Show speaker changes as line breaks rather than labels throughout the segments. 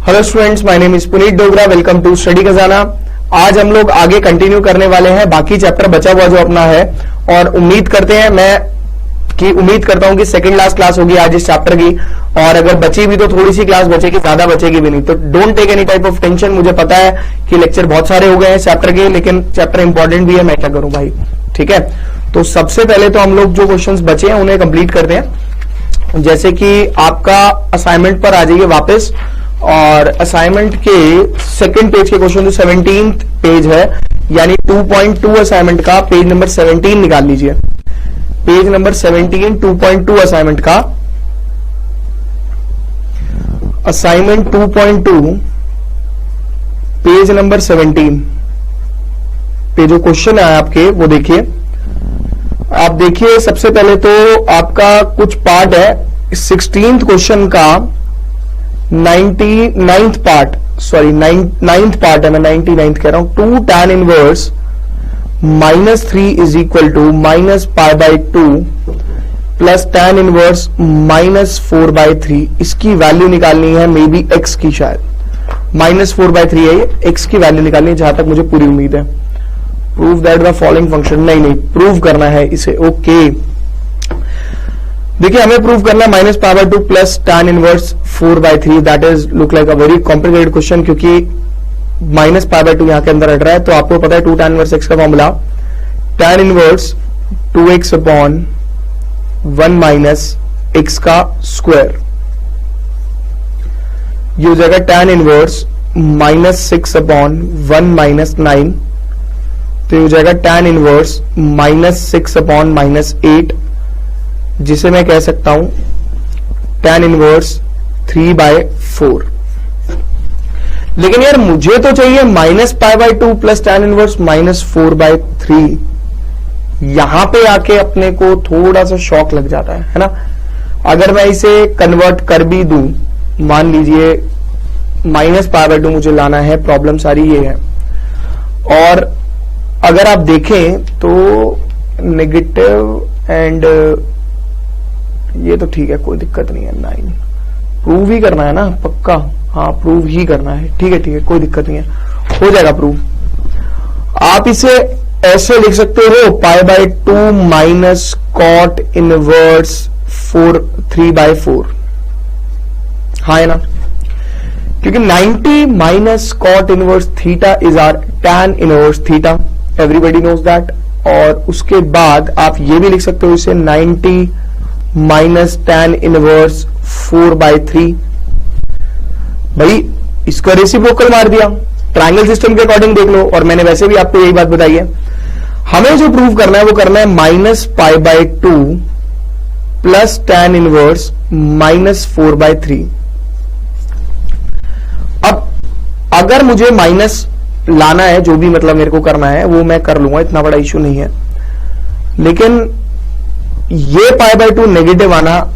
Hello students, my name is Puneet Dogra. Welcome to study Khazana. आज हम लोग आगे कंटिन्यू करने वाले हैं बाकी चैप्टर बचा हुआ जो अपना है, और उम्मीद करता हूं कि सेकंड लास्ट क्लास होगी आज इस चैप्टर की। और अगर बची भी तो थोड़ी सी क्लास बचेगी, ज्यादा बचेगी भी नहीं। तो don't take any type of tension. मुझे पता है कि लेक्चर बहुत सारे हो गए हैं चैप्टर के, लेकिन चैप्टर इंपॉर्टेंट भी है। मैं क्या करूं भाई, ठीक है। तो सबसे पहले तो हम लोग जो क्वेश्चंस बचे हैं उन्हें कंप्लीट करते हैं। जैसे कि आपका असाइनमेंट पर आ जाइए वापस, और असाइनमेंट के सेकंड पेज के क्वेश्चन जो 17 पेज है, यानी 2.2 असाइनमेंट का पेज नंबर 17 निकाल लीजिए। पेज नंबर 17 2.2 असाइनमेंट का, असाइनमेंट 2.2 पेज नंबर 17 पे जो क्वेश्चन है आपके वो देखिए। आप देखिए, सबसे पहले तो आपका कुछ पार्ट है 16th क्वेश्चन का 99th part, sorry 9th part है, मैं 99th कह रहा हूं। 2 tan inverse -3 is equal to -π/2 plus tan inverse -4/3। इसकी वैल्यू निकालनी है, मे बी x की, शायद -4/3 है ये, x की वैल्यू निकालनी है जहां तक मुझे पूरी उम्मीद है। Prove that the following function, नहीं प्रूव करना है इसे। ओके देखिए, हमें प्रूव करना है -π/2 plus tan inverse 4/3। That is look like a very complicated question, क्योंकि -π/2 यहां के अंदर हट रहा है। तो आपको पता है 2 tan इनवर्स x का formula, tan inverse 2x upon 1 minus x का स्क्वायर। ये हो जाएगा tan इनवर्स -6 अपॉन 1 माइनस 9। तो ये हो जाएगा tan इनवर्स -6 अपॉन -8, जिसे मैं कह सकता हूं tan इनवर्स 3/4। लेकिन यार मुझे तो चाहिए -π/2 प्लस tan इनवर्स -4/3। यहां पे आके अपने को थोड़ा सा शॉक लग जाता है ना। अगर मैं इसे कन्वर्ट कर भी दूं, मान लीजिए -π/2 मुझे लाना है, प्रॉब्लम सारी ये है। और अगर आप देखें तो नेगेटिव एंड ये तो ठीक है, कोई दिक्कत नहीं है। 9 प्रूव ही करना है ना, पक्का, हाँ प्रूव ही करना है, ठीक है कोई दिक्कत नहीं है, हो जाएगा प्रूव। आप इसे ऐसे लिख सकते हो, π/2 माइनस कॉट इनवर्स 3/4, हाँ है ना, क्योंकि 90 minus cot inverse theta is are tan inverse theta, everybody knows that. और उसके बाद आप ये भी लिख सकते हो इसे 90 माइनस tan इनवर्स 4/3। भाई इसको रेसिप्रोकल मार दिया, ट्रायंगल सिस्टम के अकॉर्डिंग देख लो। और मैंने वैसे भी आपको यही बात बताई है, हमें जो प्रूव करना है वो करना है -π/2 प्लस tan इनवर्स -4/3। अब अगर मुझे माइनस लाना है, जो भी मतलब मेरे को करना है वो मैं कर लूंगा, इतना बड़ा इश्यू नहीं है। लेकिन ये π/2 नेगेटिव आना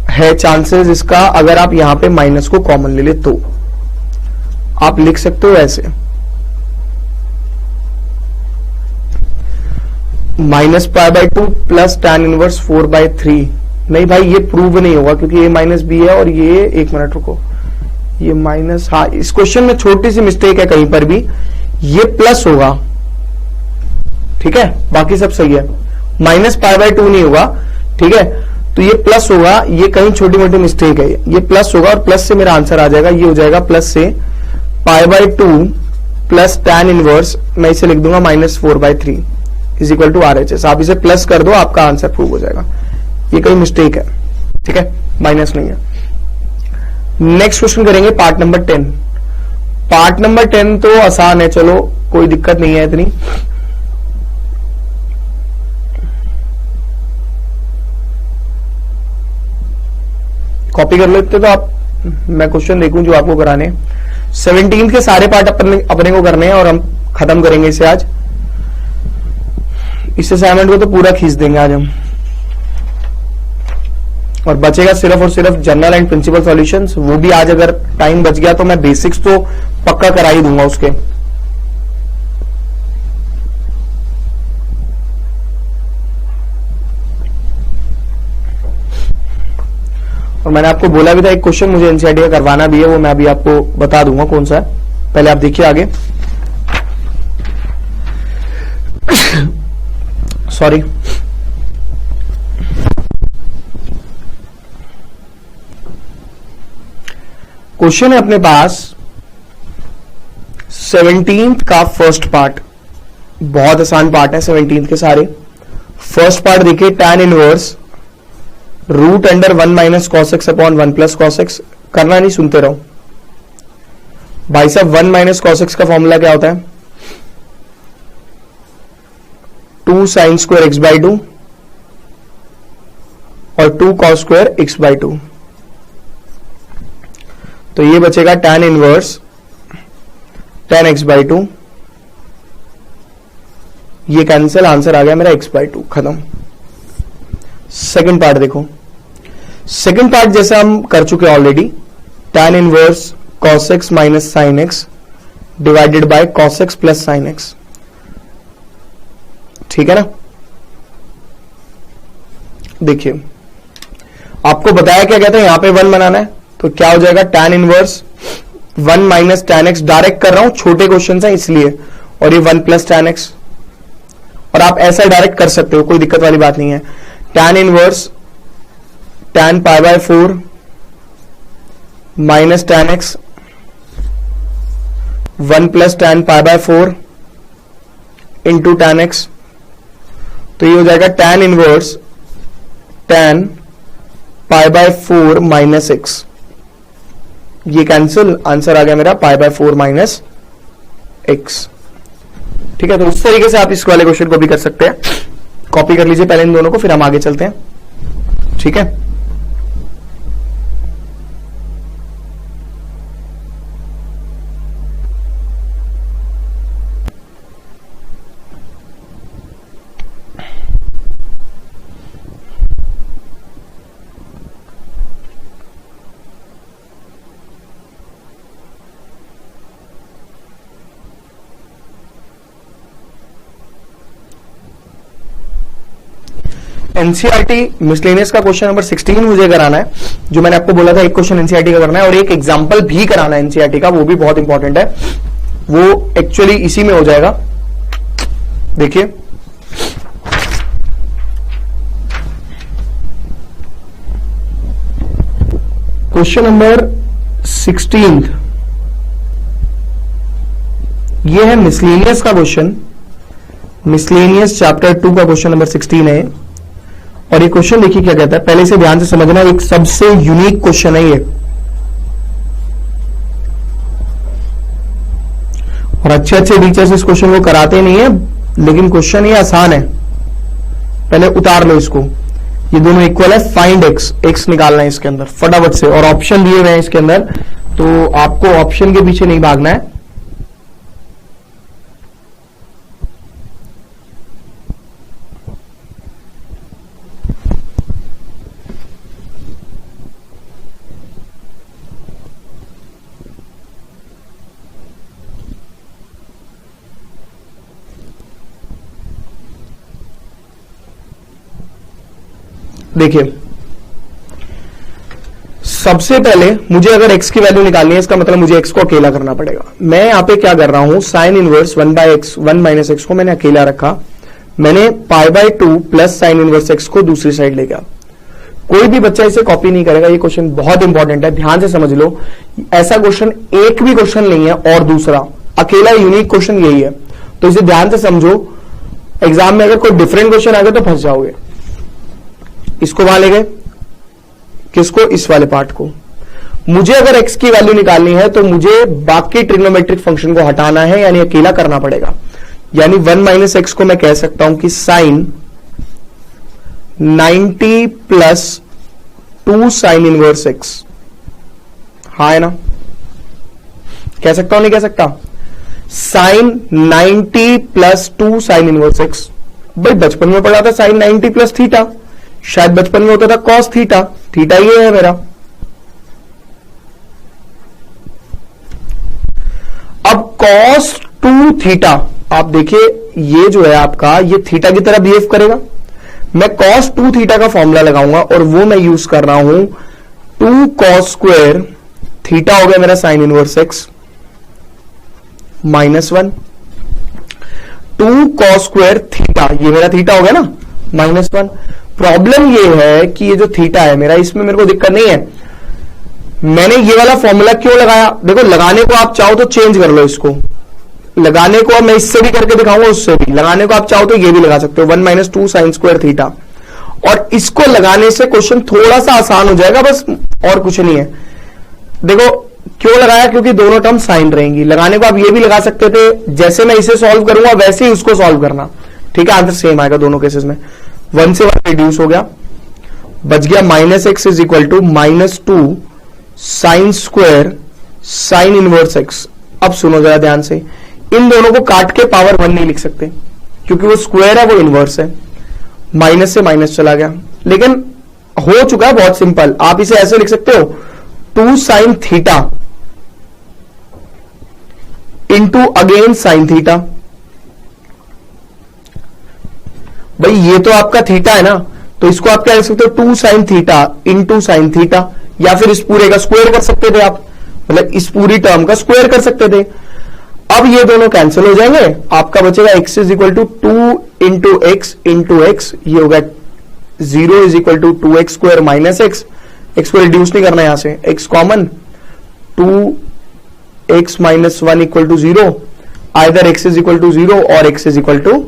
है चांसेस इसका, अगर आप यहां पे माइनस को कॉमन ले ले तो आप लिख सकते हो ऐसे -π/2 प्लस tan इनवर्स 4/3। नहीं भाई, ये प्रूव नहीं होगा, क्योंकि ये माइनस बी है और ये, एक मिनट रुको, ये माइनस, हाँ इस क्वेश्चन में छोटी सी मिस्टेक है कहीं पर भी, ये प्लस होगा, ठीक है, बाकी सब सही है। -π/2 नहीं होगा, ठीक है, तो ये प्लस होगा, ये कहीं छोटी मोटी मिस्टेक है, ये प्लस होगा और प्लस से मेरा आंसर आ जाएगा। ये हो जाएगा प्लस से π/2 प्लस tan इनवर्स, मैं इसे लिख दूंगा -4/3 इज इक्वल टू RHS। आप इसे प्लस कर दो, आपका आंसर प्रूव हो जाएगा। ये कहीं मिस्टेक है, ठीक है, माइनस नहीं है। नेक्स्ट क्वेश्चन करेंगे पार्ट नंबर 10। पार्ट नंबर 10 तो आसान है, चलो कोई दिक्कत नहीं है इतनी। कॉपी कर लेते तो आप, मैं क्वेश्चन देखूं जो आपको कराने। 17 के सारे पार्ट अपने को करने हैं और हम खत्म करेंगे इसे आज। इस असाइनमेंट को तो पूरा खींच देंगे आज हम, और बचेगा सिर्फ और सिर्फ जनरल एंड प्रिंसिपल सॉल्यूशंस। वो भी आज अगर टाइम बच गया तो मैं बेसिक्स तो पक्का करा ही दूंगा उसके। और मैंने आपको बोला भी था एक क्वेश्चन मुझे एनसीईआरटी का करवाना भी है, वो मैं अभी आपको बता दूंगा कौन सा है। पहले आप देखिए आगे। सॉरी, क्वेश्चन है अपने पास 17th का फर्स्ट पार्ट। बहुत आसान पार्ट है 17th के सारे। फर्स्ट पार्ट देखिए, tan inverse root under 1 minus cos x upon 1 plus cos x. करना नहीं, सुनते रहो भाई साहब। 1 माइनस कॉस एक्स का फॉर्मूला क्या होता है? 2 साइन स्क्वायर एक्स बाई 2 और 2 कॉस स्क्वायर एक्स बाई 2। तो ये बचेगा tan inverse tan x by 2। ये कैंसिल, आंसर आ गया मेरा x बाई 2, खत्म। सेकंड पार्ट देखो। सेकंड पार्ट जैसे हम कर चुके already, tan inverse cos x minus sine x divided by cos x plus sine x. ठीक है ना? देखिए आपको बताया क्या कहता है, यहां पे 1 बनाना है, तो क्या हो जाएगा tan inverse 1 minus tan x. Direct कर रहा हूं, छोटे क्वेश्चन है इसलिए, और ये 1 प्लस tan एक्स। और आप ऐसा डायरेक्ट कर सकते हो, कोई दिक्कत वाली बात नहीं है। tan inverse tan pi by 4 minus tan x 1 plus tan pi by 4 into tan x. तो ये हो जाएगा tan inverse tan pi by 4 minus x. ये कैंसिल, आंसर आ गया मेरा पाई बाय 4 माइनस एक्स। ठीक है, तो उस तरीके से आप इस वाले क्वेश्चन को भी कर सकते हैं। कॉपी कर लीजिए पहले इन दोनों को, फिर हम आगे चलते हैं। ठीक है, एनसीईआरटी मिसलेनियस का क्वेश्चन नंबर 16 मुझे कराना है। जो मैंने आपको बोला था एक क्वेश्चन एनसीईआरटी का करना है और एक एग्जांपल भी कराना है एनसीईआरटी का, वो भी बहुत इंपॉर्टेंट है। वो एक्चुअली इसी में हो जाएगा। देखिए क्वेश्चन नंबर 16 ये है मिसलेनियस का क्वेश्चन। मिसलेनियस चैप्टर 2 का क्वेश्चन नंबर 16 है। और ये क्वेश्चन देखिए क्या कहता है, पहले से ध्यान से समझना, एक सबसे यूनिक क्वेश्चन है ये। और अच्छे अच्छे टीचर्स इस क्वेश्चन को कराते नहीं है, लेकिन क्वेश्चन ये आसान है। पहले उतार लो इसको, ये दोनों इक्वल है, फाइंड एक्स, एक्स निकालना है इसके अंदर फटाफट से। और ऑप्शन दिए हुए हैं इसके अंदर, तो आपको ऑप्शन के पीछे नहीं भागना है। देखिए सबसे पहले मुझे अगर x की वैल्यू निकालनी है, इसका मतलब मुझे x को अकेला करना पड़ेगा। मैं यहां पे क्या कर रहा हूं, sine inverse 1 by x 1 minus x को मैंने अकेला रखा। मैंने pi by 2 plus sine inverse x को दूसरी साइड ले गया। कोई भी बच्चा इसे कॉपी नहीं करेगा। ये क्वेश्चन बहुत इंपॉर्टेंट है, ध्यान से समझ लो। ऐसा क्वेश्चन एक भी क्वेश्चन नहीं है और दूसरा अकेला यूनिक क्वेश्चन यही है, तो इसे ध्यान से समझो। एग्जाम में अगर कोई डिफरेंट क्वेश्चन आ गया तो फंस जाओगे। इसको वहां ले गए, किसको, इस वाले पार्ट को। मुझे अगर x की वैल्यू निकालनी है तो मुझे बाकी ट्रिग्नोमेट्रिक फंक्शन को हटाना है, यानी अकेला करना पड़ेगा। यानी 1 माइनस एक्स को मैं कह सकता हूं कि sine 90 plus 2 sine inverse x. हाँ है ना, कह सकता हूं नहीं कह सकता? Sine 90 plus 2 sine inverse x. भाई बचपन में पढ़ा था साइन 90 प्लस थीटा, शायद बचपन में होता था कॉस थीटा। थीटा ये है मेरा। अब कॉस 2 थीटा, आप देखिए ये जो है आपका, ये थीटा की तरह बिहेव करेगा। मैं कॉस 2 थीटा का फॉर्मूला लगाऊंगा और वो मैं यूज कर रहा हूं 2 cos स्क्वायर थीटा हो गया मेरा sign inverse x -1, 2 cos square theta, ये मेरा थीटा हो गया ना -1। प्रॉब्लम ये है कि ये जो थीटा है मेरा, इसमें मेरे को दिक्कत नहीं है। मैंने ये वाला फॉर्मूला क्यों लगाया, देखो लगाने को आप चाहो तो चेंज कर लो इसको, लगाने को मैं इससे भी करके दिखाऊंगा, उससे भी लगाने को आप चाहो तो ये भी लगा सकते हो, 1 - 2 sin स्क्वायर थीटा। और इसको लगाने से क्वेश्चन थोड़ा सा आसान हो जाएगा, बस और कुछ नहीं है। देखो क्यों लगाया, क्योंकि दोनों टर्म साइन रहेंगी। लगाने को आप ये भी लगा सकते थे, जैसे मैं इसे सॉल्व करूंगा वैसे ही उसको सॉल्व करना, ठीक है, आंसर सेम आएगा दोनों केसेस में। 1 से 1 रिड्यूस हो गया, बच गया -x is equal to -2 sine square sine inverse x. अब सुनो जरा ध्यान से, इन दोनों को काट के पावर 1 नहीं लिख सकते, क्योंकि वो स्क्वायर है, वो इनवर्स है, माइनस से माइनस चला गया। लेकिन हो चुका है बहुत सिंपल, आप इसे ऐसे लिख सकते हो 2 sine theta into again sine theta. भाई ये तो आपका थीटा है ना, तो इसको आप क्या लिख सकते हो, 2 sine theta into sine theta, या फिर इस पूरे का स्क्वायर कर सकते थे आप, मतलब इस पूरी टर्म का स्क्वायर कर सकते थे। अब ये दोनों कैंसिल हो जाएंगे, आपका बचेगा x is equal to 2 into x into x, ये होगा 0 is equal to 2x square minus x, x को रिड्यूस नहीं करना यहां से, x common, 2x minus 1 equal to 0, either x is equal to 0 और x is equal to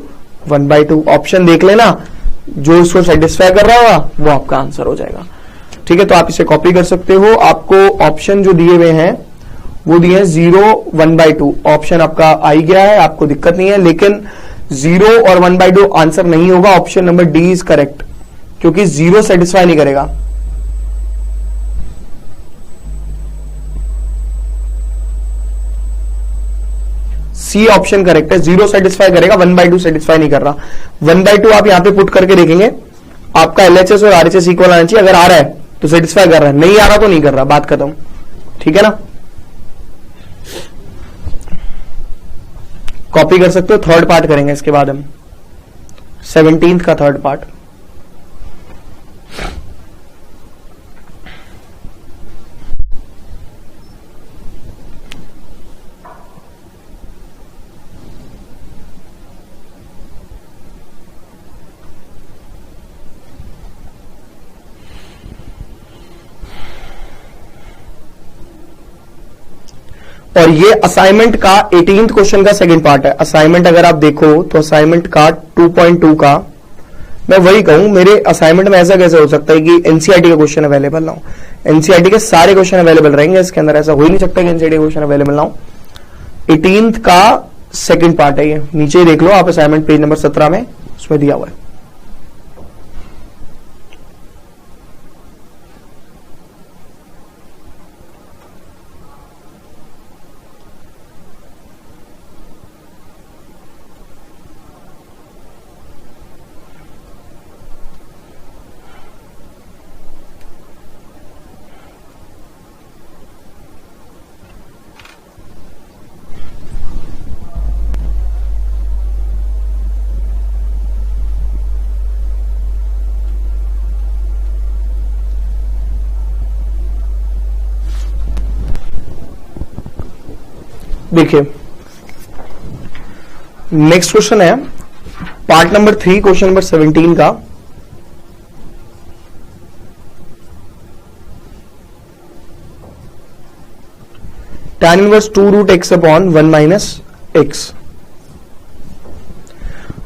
1/2। Option देख लेना, जो इसको सेटिस्फाई कर रहा होगा वो आपका आंसर हो जाएगा, ठीक है। तो आप इसे कॉपी कर सकते हो। आपको ऑप्शन जो दिए हुए हैं वो दिए हैं 0 1/2, ऑप्शन आपका आ ही गया है, आपको दिक्कत नहीं है। लेकिन 0 और 1/2 आंसर नहीं होगा, option number D is correct, क्योंकि 0 सेटिस्फाई नहीं करेगा। सी ऑप्शन करेक्ट है, 0 सेटिस्फाई करेगा, 1/2 सेटिस्फाई नहीं कर रहा। 1/2 आप यहां पे पुट करके देखेंगे, आपका LHS और RHS इक्वल आना चाहिए। अगर आ रहा है तो सेटिस्फाई कर रहा है, नहीं आ रहा तो नहीं कर रहा, बात खत्म, ठीक है ना। कॉपी कर सकते हो, थर्ड पार्ट करेंगे इसके बाद हम, 17th का थर्ड पार्ट। और ये असाइनमेंट का 18th क्वेश्चन का सेकंड पार्ट है। असाइनमेंट अगर आप देखो तो असाइनमेंट का 2.2 का, मैं वही कहूं, मेरे असाइनमेंट में ऐसा कैसे हो सकता है कि एनसीईआरटी का क्वेश्चन अवेलेबल ना हो। एनसीईआरटी के सारे क्वेश्चन अवेलेबल रहेंगे इसके अंदर, ऐसा हो ही नहीं सकता कि एनसीईआरटी का क्वेश्चन अवेलेबल ना हो। 18th का सेकंड पार्ट है ये, नीचे ही देख लो आप, असाइनमेंट पेज नंबर 17 में उसमें दिया हुआ है। देखिए नेक्स्ट क्वेश्चन है पार्ट नंबर 3, क्वेश्चन नंबर 17 का। tan inverse 2 root x upon 1 minus x.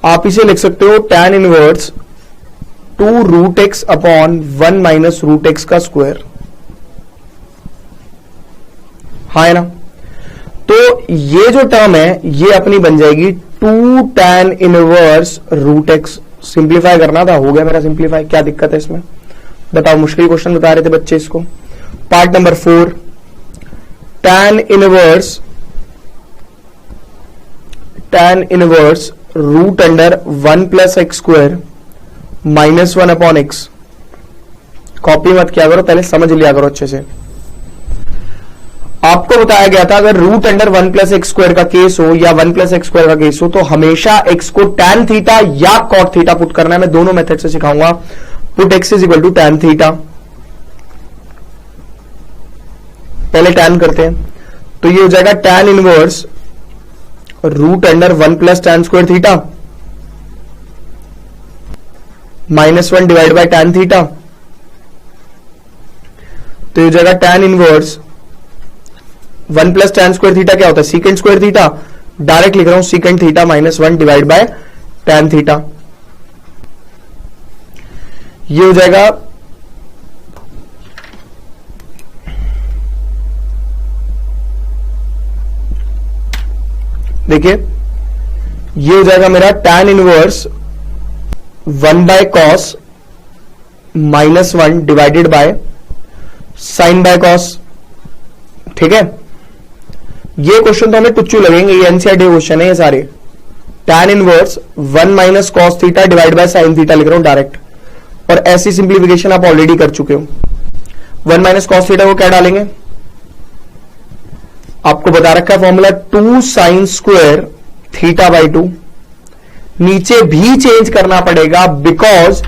आप इसे लिख सकते हो tan inverse 2 root x upon 1 minus root x का स्क्वायर, हाँ है ना। तो ये जो टर्म है ये अपनी बन जाएगी 2 tan inverse root x. Simplify करना था, हो गया मेरा सिंप्लीफाई, क्या दिक्कत है इसमें बताओ। मुश्किल क्वेश्चन बता रहे थे बच्चे इसको। Part number 4, tan inverse root under 1 plus x square minus 1 upon x. Copy मत किया करो, पहले समझ लिया करो अच्छे से। आपको बताया गया था अगर root under 1 plus x square का केस हो या 1 प्लस एक्स स्क्वायर का केस हो तो हमेशा एक्स को tan थीटा या कॉट थीटा पुट करना है। मैं दोनों मेथड से सिखाऊंगा। Put x is equal to tan theta, पहले tan करते हैं, तो ये हो जाएगा tan inverse root under 1 plus tan square theta -1 divide by tan theta. तो ये हो जाएगा tan inverse 1 plus tan square theta क्या होता है, सीकेंट स्क्वायर थीटा, डायरेक्ट लिख रहा हूं secant theta -1 divide by tan theta. ये हो जाएगा देखिए, ये हो जाएगा मेरा tan inverse 1 by cos -1 divided by sign by cos. ठीक है, ये क्वेश्चन तो हमें टुच्चू लगेंगे, ये एनसीईआरटी क्वेश्चन है ये सारे। tan inverse 1 minus cos theta divide by sine theta लिख रहा हूं डायरेक्ट, और ऐसी सिंप्लीफिकेशन आप ऑलरेडी कर चुके हो। 1 माइनस कॉस थीटा को क्या डालेंगे, आपको बता रखा है formula 2 sine square theta by 2। नीचे भी चेंज करना पड़ेगा बिकॉज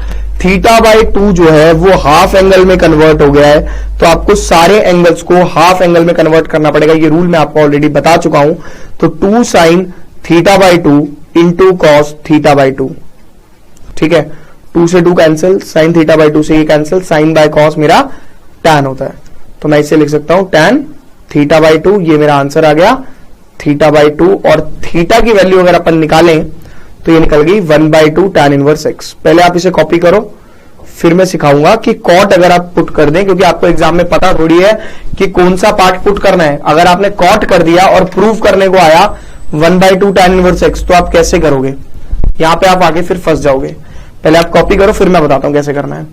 थीटा बाई 2 जो है वो हाफ एंगल में कन्वर्ट हो गया है, तो आपको सारे एंगल्स को हाफ एंगल में कन्वर्ट करना पड़ेगा। ये रूल मैं आपको ऑलरेडी बता चुका हूं। तो 2 sine theta by 2 into cos theta by 2। ठीक है, 2 से 2 कैंसिल, साइन थीटा बाई 2 से ये कैंसिल, साइन बाय कॉस मेरा tan होता है, तो मैं इसे लिख सकता हूं tan थीटा बाई 2। ये मेरा आंसर आ गया थीटा बाई 2, और थीटा की वैल्यू अगर अपन निकालें तो ये निकल गई 1/2 tan इनवर्स x। पहले आप इसे कॉपी करो, फिर मैं सिखाऊंगा कि कॉट अगर आप पुट कर दें, क्योंकि आपको एग्जाम में पता थोड़ी है कि कौन सा पार्ट पुट करना है। अगर आपने कॉट कर दिया और प्रूफ करने को आया 1/2 tan इनवर्स x, तो आप कैसे करोगे, यहां पे आप आगे फिर फंस जाओगे। पहले आप कॉपी करो, फिर मैं बताता हूं कैसे करना है।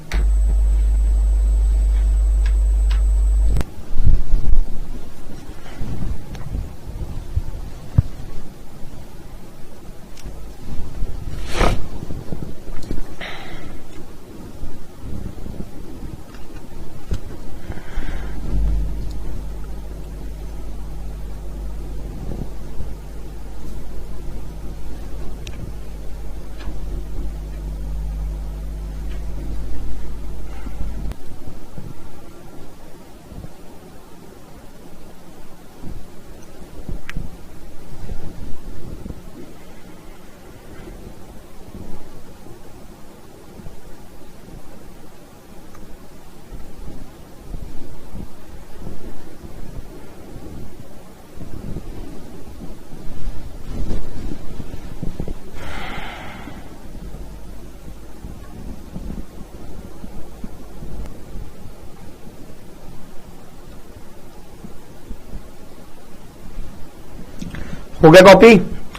हो गया कॉपी,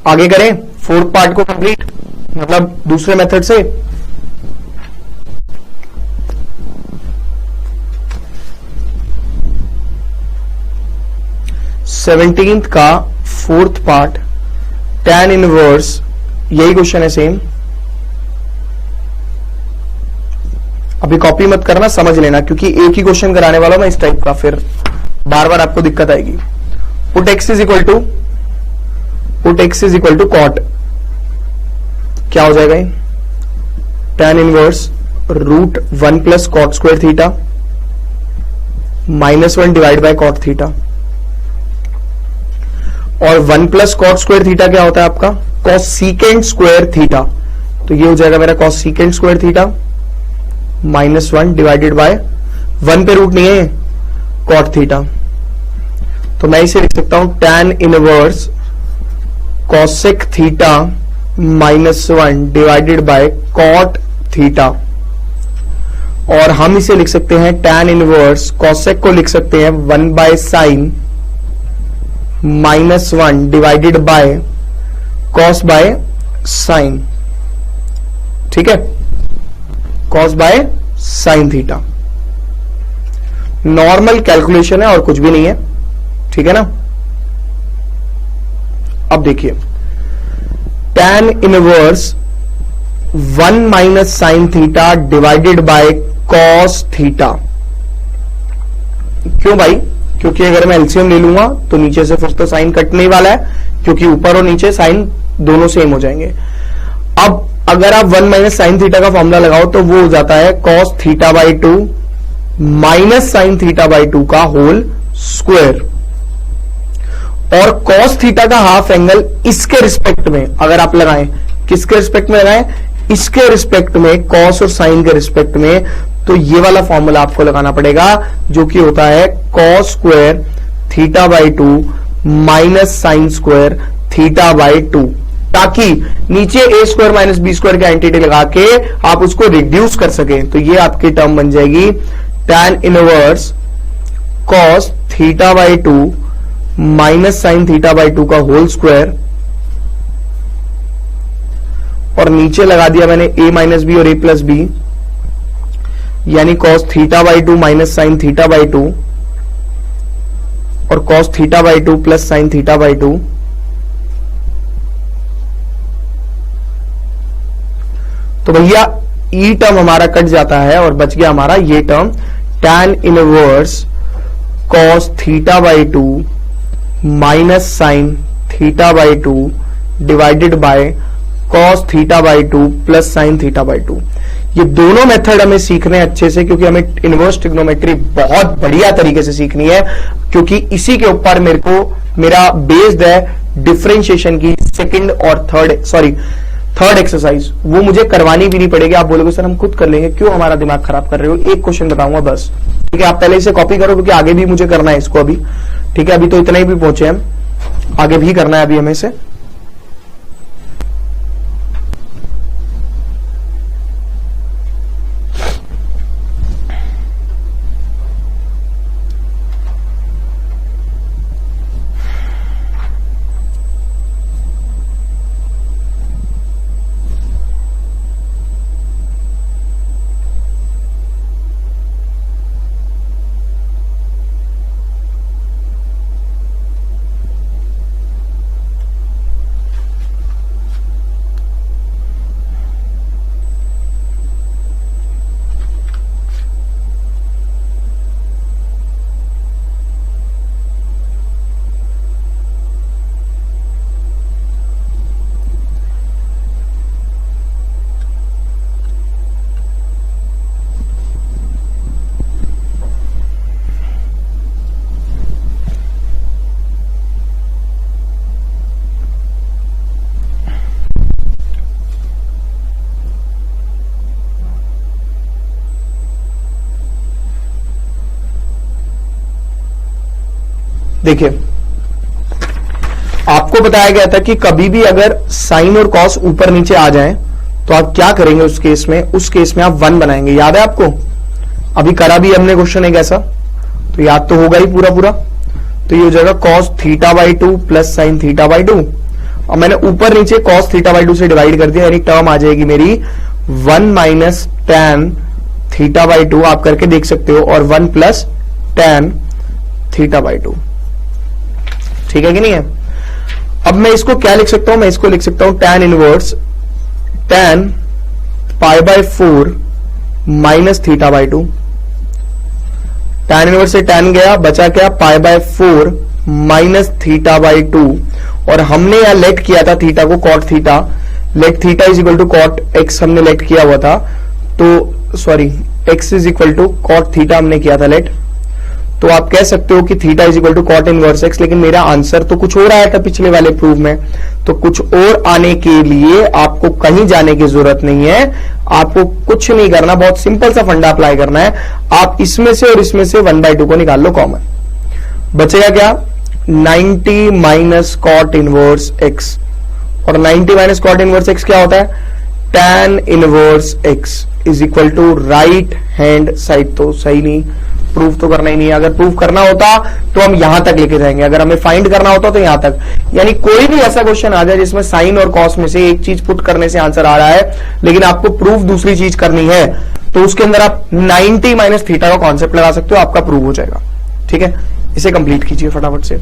आगे करें फोर्थ पार्ट को कंप्लीट, मतलब दूसरे मेथड से। सेवनटीन्थ का फोर्थ पार्ट tan इनवर्स, यही क्वेश्चन है सेम। अभी कॉपी मत करना, समझ लेना, क्योंकि एक ही क्वेश्चन कराने वाला मैं इस टाइप का, फिर बार बार आपको दिक्कत आएगी। Put x is equal to cot, क्या हो जाएगा tan inverse root 1 plus cot square theta -1 divide by cot theta. और 1 प्लस कॉट स्क्वायर थीटा क्या होता है आपका, कॉस सीकेंट स्क्वायर थीटा। तो ये हो जाएगा मेरा cos secant square theta -1 divided bye 1 पे रूट नहीं है कॉट थीटा, तो मैं इसे लिख सकता हूं tan inverse cosec theta -1 divided by cot theta. और हम इसे लिख सकते हैं tan इनवर्स कॉसेक को लिख सकते हैं 1 by sine -1 divided by cos by sine. ठीक है, cos bye sine theta. Normal calculation है और कुछ भी नहीं है, ठीक है ना। अब देखिए tan inverse 1 minus sine theta divided by cos theta. क्यों भाई, क्योंकि अगर मैं एलसीएम ले लूंगा तो नीचे से फिर तो साइन कटने ही वाला है, क्योंकि ऊपर और नीचे साइन दोनों सेम हो जाएंगे। अब अगर आप 1 माइनस साइन थीटा का फॉर्मूला लगाओ तो वो हो जाता है cos theta by 2 minus sine theta by 2 का होल स्क्वायर और कॉस थीटा का हाफ एंगल इसके रिस्पेक्ट में अगर आप लगाएं, किसके रिस्पेक्ट में लगाएं, इसके रिस्पेक्ट में, कॉस और साइन के रिस्पेक्ट में, तो ये वाला फॉर्मूला आपको लगाना पड़ेगा जो कि होता है cos square theta by 2 minus sine square theta by 2, ताकि नीचे ए स्क्वायर माइनस बी स्क्वायर का एंटिटी लगा के आप उसको रिड्यूस कर सकें। तो ये आपकी टर्म बन जाएगी tan inverse cos theta by 2 minus sine theta by 2 का होल स्क्वायर, और नीचे लगा दिया मैंने a माइनस बी और a प्लस बी, यानी cos theta by 2 minus sine theta by 2 और cos theta by 2 plus sine theta by 2। तो भैया ई टर्म हमारा कट जाता है और बच गया हमारा ये term tan inverse cos theta by 2 minus sine theta by 2 divided by cos theta by 2 plus sine theta by 2। ये दोनों मेथड हमें सीखने हैं अच्छे से, क्योंकि हमें इनवर्स ट्रिग्नोमेट्री बहुत बढ़िया तरीके से सीखनी है, क्योंकि इसी के ऊपर मेरा बेस्ड है डिफरेंशिएशन की सेकंड और थर्ड एक्सरसाइज। वो मुझे करवानी भी नहीं पड़ेगी। आप बोलोगे सर हम खुद कर लेंगे, क्यों हमारा दिमाग खराब कर रहे हो? एक क्वेश्चन बताऊंगा बस, ठीक है? आप पहले इसे कॉपी करो, क्योंकि आगे भी मुझे करना है इसको अभी, ठीक है? अभी तो इतना ही भी पहुंचे हम, आगे भी करना है अभी हमें से। देखिए, आपको बताया गया था कि कभी भी अगर साइन और कॉस ऊपर नीचे आ जाएं तो आप क्या करेंगे उस केस में आप 1 बनाएंगे। याद है आपको? अभी करा भी हमने क्वेश्चन एक ऐसा, तो याद तो होगा ही पूरा। तो ये हो जाएगा cos theta by 2 plus sine theta by 2, और मैंने ऊपर नीचे कॉस थीटा बाई 2 से डिवाइड कर दिया, यानी टर्म आ जाएगी मेरी 1 माइनस टैन थीटा बाई 2, आप करके देख सकते हो, और 1 प्लस टैन थीटा बाई 2। ठीक है कि नहीं है? अब मैं इसको क्या लिख सकता हूं? मैं इसको लिख सकता हूं tan inverse tan pi by 4 minus theta by 2। tan inverse से tan गया, बचा क्या? Pi by 4 minus theta by 2, और हमने यहां लेट किया था थीटा को cot theta, let theta is equal to cot x हमने लेट किया हुआ था, तो sorry x is equal to cot theta हमने किया था लेट। तो आप कह सकते हो कि theta is equal to cot inverse x, लेकिन मेरा आंसर तो कुछ और आया था पिछले वाले प्रूफ में। तो कुछ और आने के लिए आपको कहीं जाने की जरूरत नहीं है, आपको कुछ नहीं करना, बहुत सिंपल सा फंडा अप्लाई करना है। आप इसमें से और इसमें से 1/2 को निकाल लो कॉमन, बचेगा क्या? 90 माइनस कॉट इनवर्स एक्स, और 90 माइनस कॉट इनवर्स एक्स क्या होता है? tan inverse x is equal to right hand side. तो सही नहीं, प्रूफ तो करना ही नहीं है। अगर प्रूफ करना होता तो हम यहां तक लेके जाएंगे, अगर हमें फाइंड करना होता तो यहां तक। यानी कोई भी ऐसा क्वेश्चन आ जाए जिसमें साइन और कॉस में से एक चीज पुट करने से आंसर आ रहा है, लेकिन आपको प्रूफ दूसरी चीज करनी है, तो उसके अंदर आप 90 माइनस थीटा का कॉन्सेप्ट लगा सकते हो, आपका प्रूफ हो जाएगा। ठीक है, इसे कंप्लीट कीजिए फटाफट से।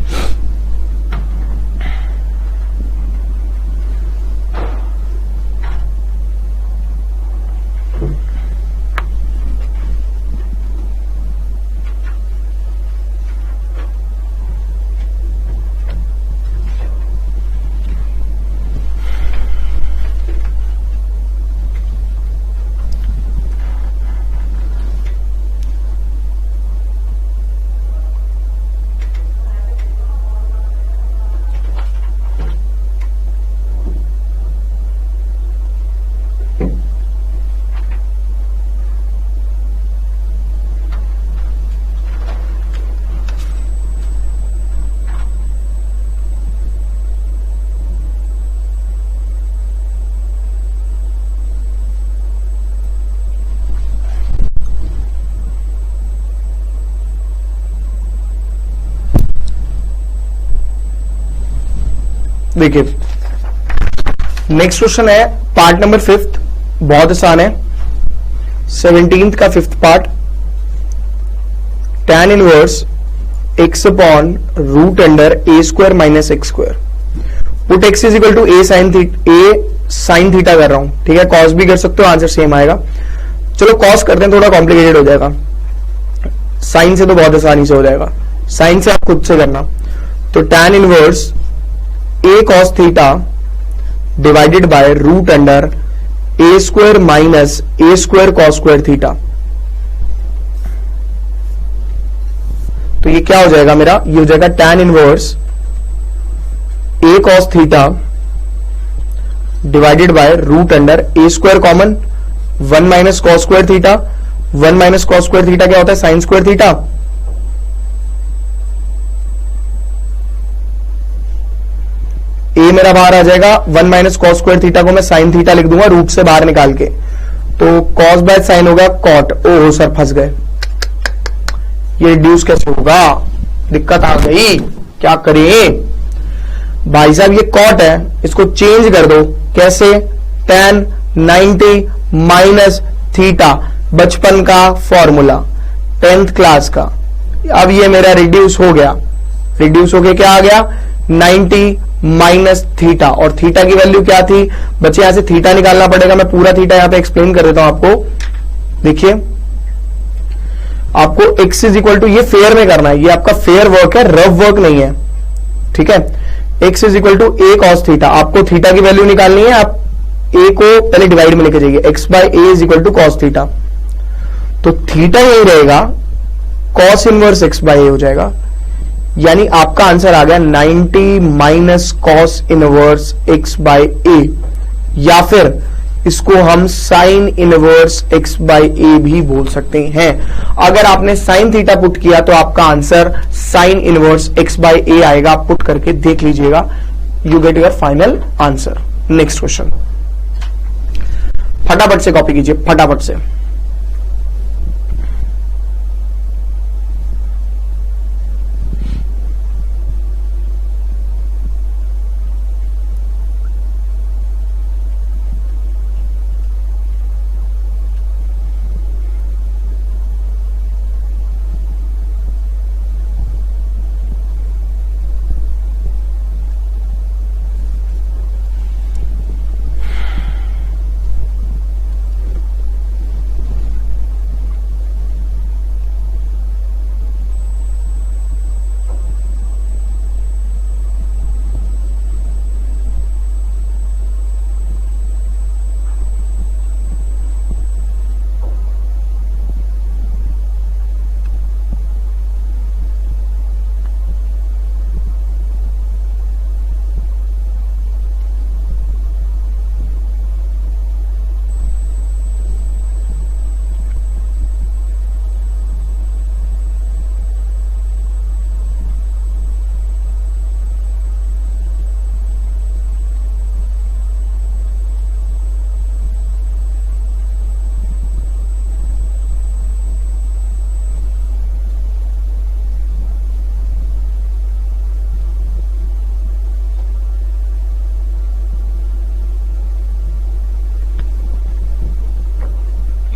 देखिए नेक्स्ट क्वेश्चन है पार्ट नंबर 5, बहुत आसान है। 17th का 5th part, tan inverse x upon root under a square minus x square, put x is equal to a sine theta कर रहा हूं, ठीक है। कॉस भी कर सकते हो, आंसर सेम आएगा। चलो कॉस करते हैं, थोड़ा कॉम्प्लिकेटेड हो जाएगा। साइन से तो बहुत आसानी से हो जाएगा, साइन से आप खुद से करना। तो tan inverse a cos theta divided by root under a square minus a square cos square theta. तो ये क्या हो जाएगा मेरा, ये हो जाएगा tan inverse a cos theta divided by root under a square common 1 minus cos square theta. 1 minus cos square theta क्या होता है, साइन स्क्वायर थीटा। ए मेरा बाहर आ जाएगा, 1 माइनस cos स्क्वायर थीटा को मैं साइन थीटा लिख दूंगा रूट से बाहर निकाल के, तो cos बाय साइन होगा cot। ओहो सर फंस गए, ये रिड्यूस कैसे होगा, दिक्कत आ गई, क्या करें भाई साहब। ये cot है, इसको चेंज कर दो, कैसे, tan 90 माइनस थीटा, बचपन का फॉर्मूला 10th क्लास का। अब ये मेरा रिड्यूस हो गया, रिड्यूस होके क्या आ गया, 90 माइनस थीटा, और थीटा की वैल्यू क्या थी बच्चे, यहां से थीटा निकालना पड़ेगा। मैं पूरा थीटा यहां पे एक्सप्लेन कर देता हूं आपको। देखिए आपको x इज इक्वल टू, ये फेयर में करना है, ये आपका फेयर वर्क है, रफ वर्क नहीं है, ठीक है। x is equal to a cos theta, आपको थीटा की वैल्यू निकालनी है, आप a को पहले डिवाइड में लेके जाइए, x by a is equal to cos theta. तो थीटा यही रहेगा, cos inverse x by a हो जाएगा, यानी आपका आंसर आ गया 90 minus cos inverse x by a, या फिर इसको हम sine inverse x by a भी बोल सकते हैं। अगर आपने साइन थीटा पुट किया तो आपका answer sine inverse x by a आएगा, आप पुट करके देख लीजिएगा, you get your final answer. Next question, फटाफट से कॉपी कीजिए, फटाफट से।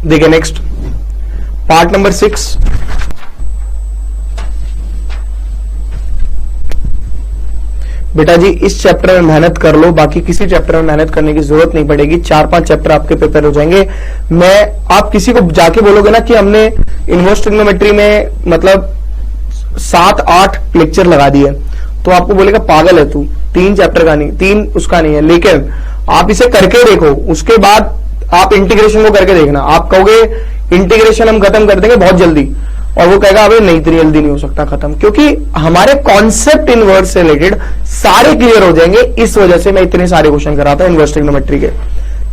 देखिए नेक्स्ट पार्ट नंबर 6, बेटा जी इस चैप्टर में मेहनत कर लो, बाकी किसी चैप्टर में मेहनत करने की जरूरत नहीं पड़ेगी। 4-5 चैप्टर आपके पेपर हो जाएंगे। आप किसी को जाके बोलोगे ना कि हमने इनवर्स ट्रिग्नोमेट्री में मतलब 7-8 लेक्चर लगा दिए, तो आपको बोलेगा पागल है तू, 3 चैप्टर का नहीं, 3 उसका नहीं है। लेकिन आप इसे करके देखो, उसके बाद आप इंटीग्रेशन को करके देखना, आप कहोगे इंटीग्रेशन हम खत्म कर देंगे बहुत जल्दी, और वो कहेगा अबे नहीं इतनी जल्दी नहीं हो सकता खत्म, क्योंकि हमारे कॉन्सेप्ट इनवर्स से रिलेटेड सारे क्लियर हो जाएंगे। इस वजह से मैं इतने सारे क्वेश्चन कराता हूं इनवर्स ट्रिग्नोमेट्री के,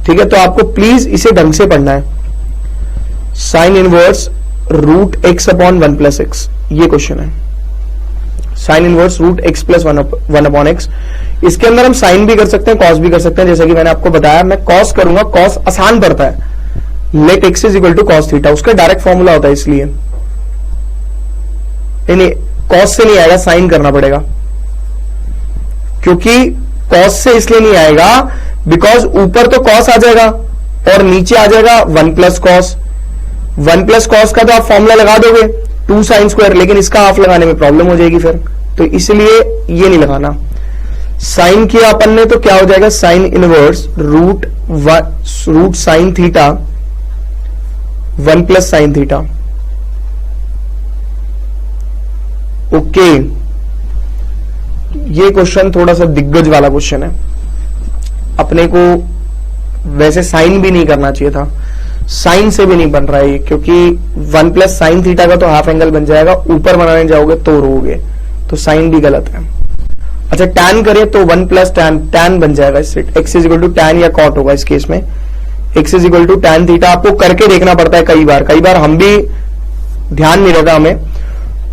ठीक है। तो आपको प्लीज इसे ढंग से पढ़ना है। Sine inverse root x upon 1 plus x, ये क्वेश्चन है। Sine inverse root x plus 1 upon x, इसके अंदर हम साइन भी कर सकते हैं, कॉस भी कर सकते हैं, जैसा कि मैंने आपको बताया। मैं कॉस करूंगा, कॉस आसान पड़ता है, let x is equal to cos theta, उसका डायरेक्ट फॉर्मूला होता है, इसलिए नहीं कॉस से नहीं आएगा, साइन करना पड़ेगा, क्योंकि कॉस से इसलिए नहीं आएगा बिकॉज ऊपर तो कॉस आ जाएगा और नीचे आ जाएगा 1 प्लस कॉस। 1 प्लस कॉस का तो आप फॉर्मूला लगा दोगे 2 साइन स्क्वायर, लेकिन इसका हाफ लगाने में प्रॉब्लम हो जाएगी फिर, तो इसलिए ये नहीं लगाना। साइन किया अपन ने तो क्या हो जाएगा, sine inverse root sine theta 1 plus sine theta. Okay, ये क्वेश्चन थोड़ा सा दिग्गज वाला क्वेश्चन है, अपने को वैसे साइन भी नहीं करना चाहिए था, साइन से भी नहीं बन रहा है ये, क्योंकि 1 प्लस साइन थीटा का तो हाफ एंगल बन जाएगा, ऊपर बनाने जाओगे तो रोगे, तो साइन भी गलत है। अच्छा टैन करें तो 1 प्लस टैन बन जाएगा इससे, x is equal to tan या कॉट होगा इस केस में, x is equal to tan theta. आपको करके देखना पड़ता है कई बार हम भी ध्यान नहीं रहता हमें,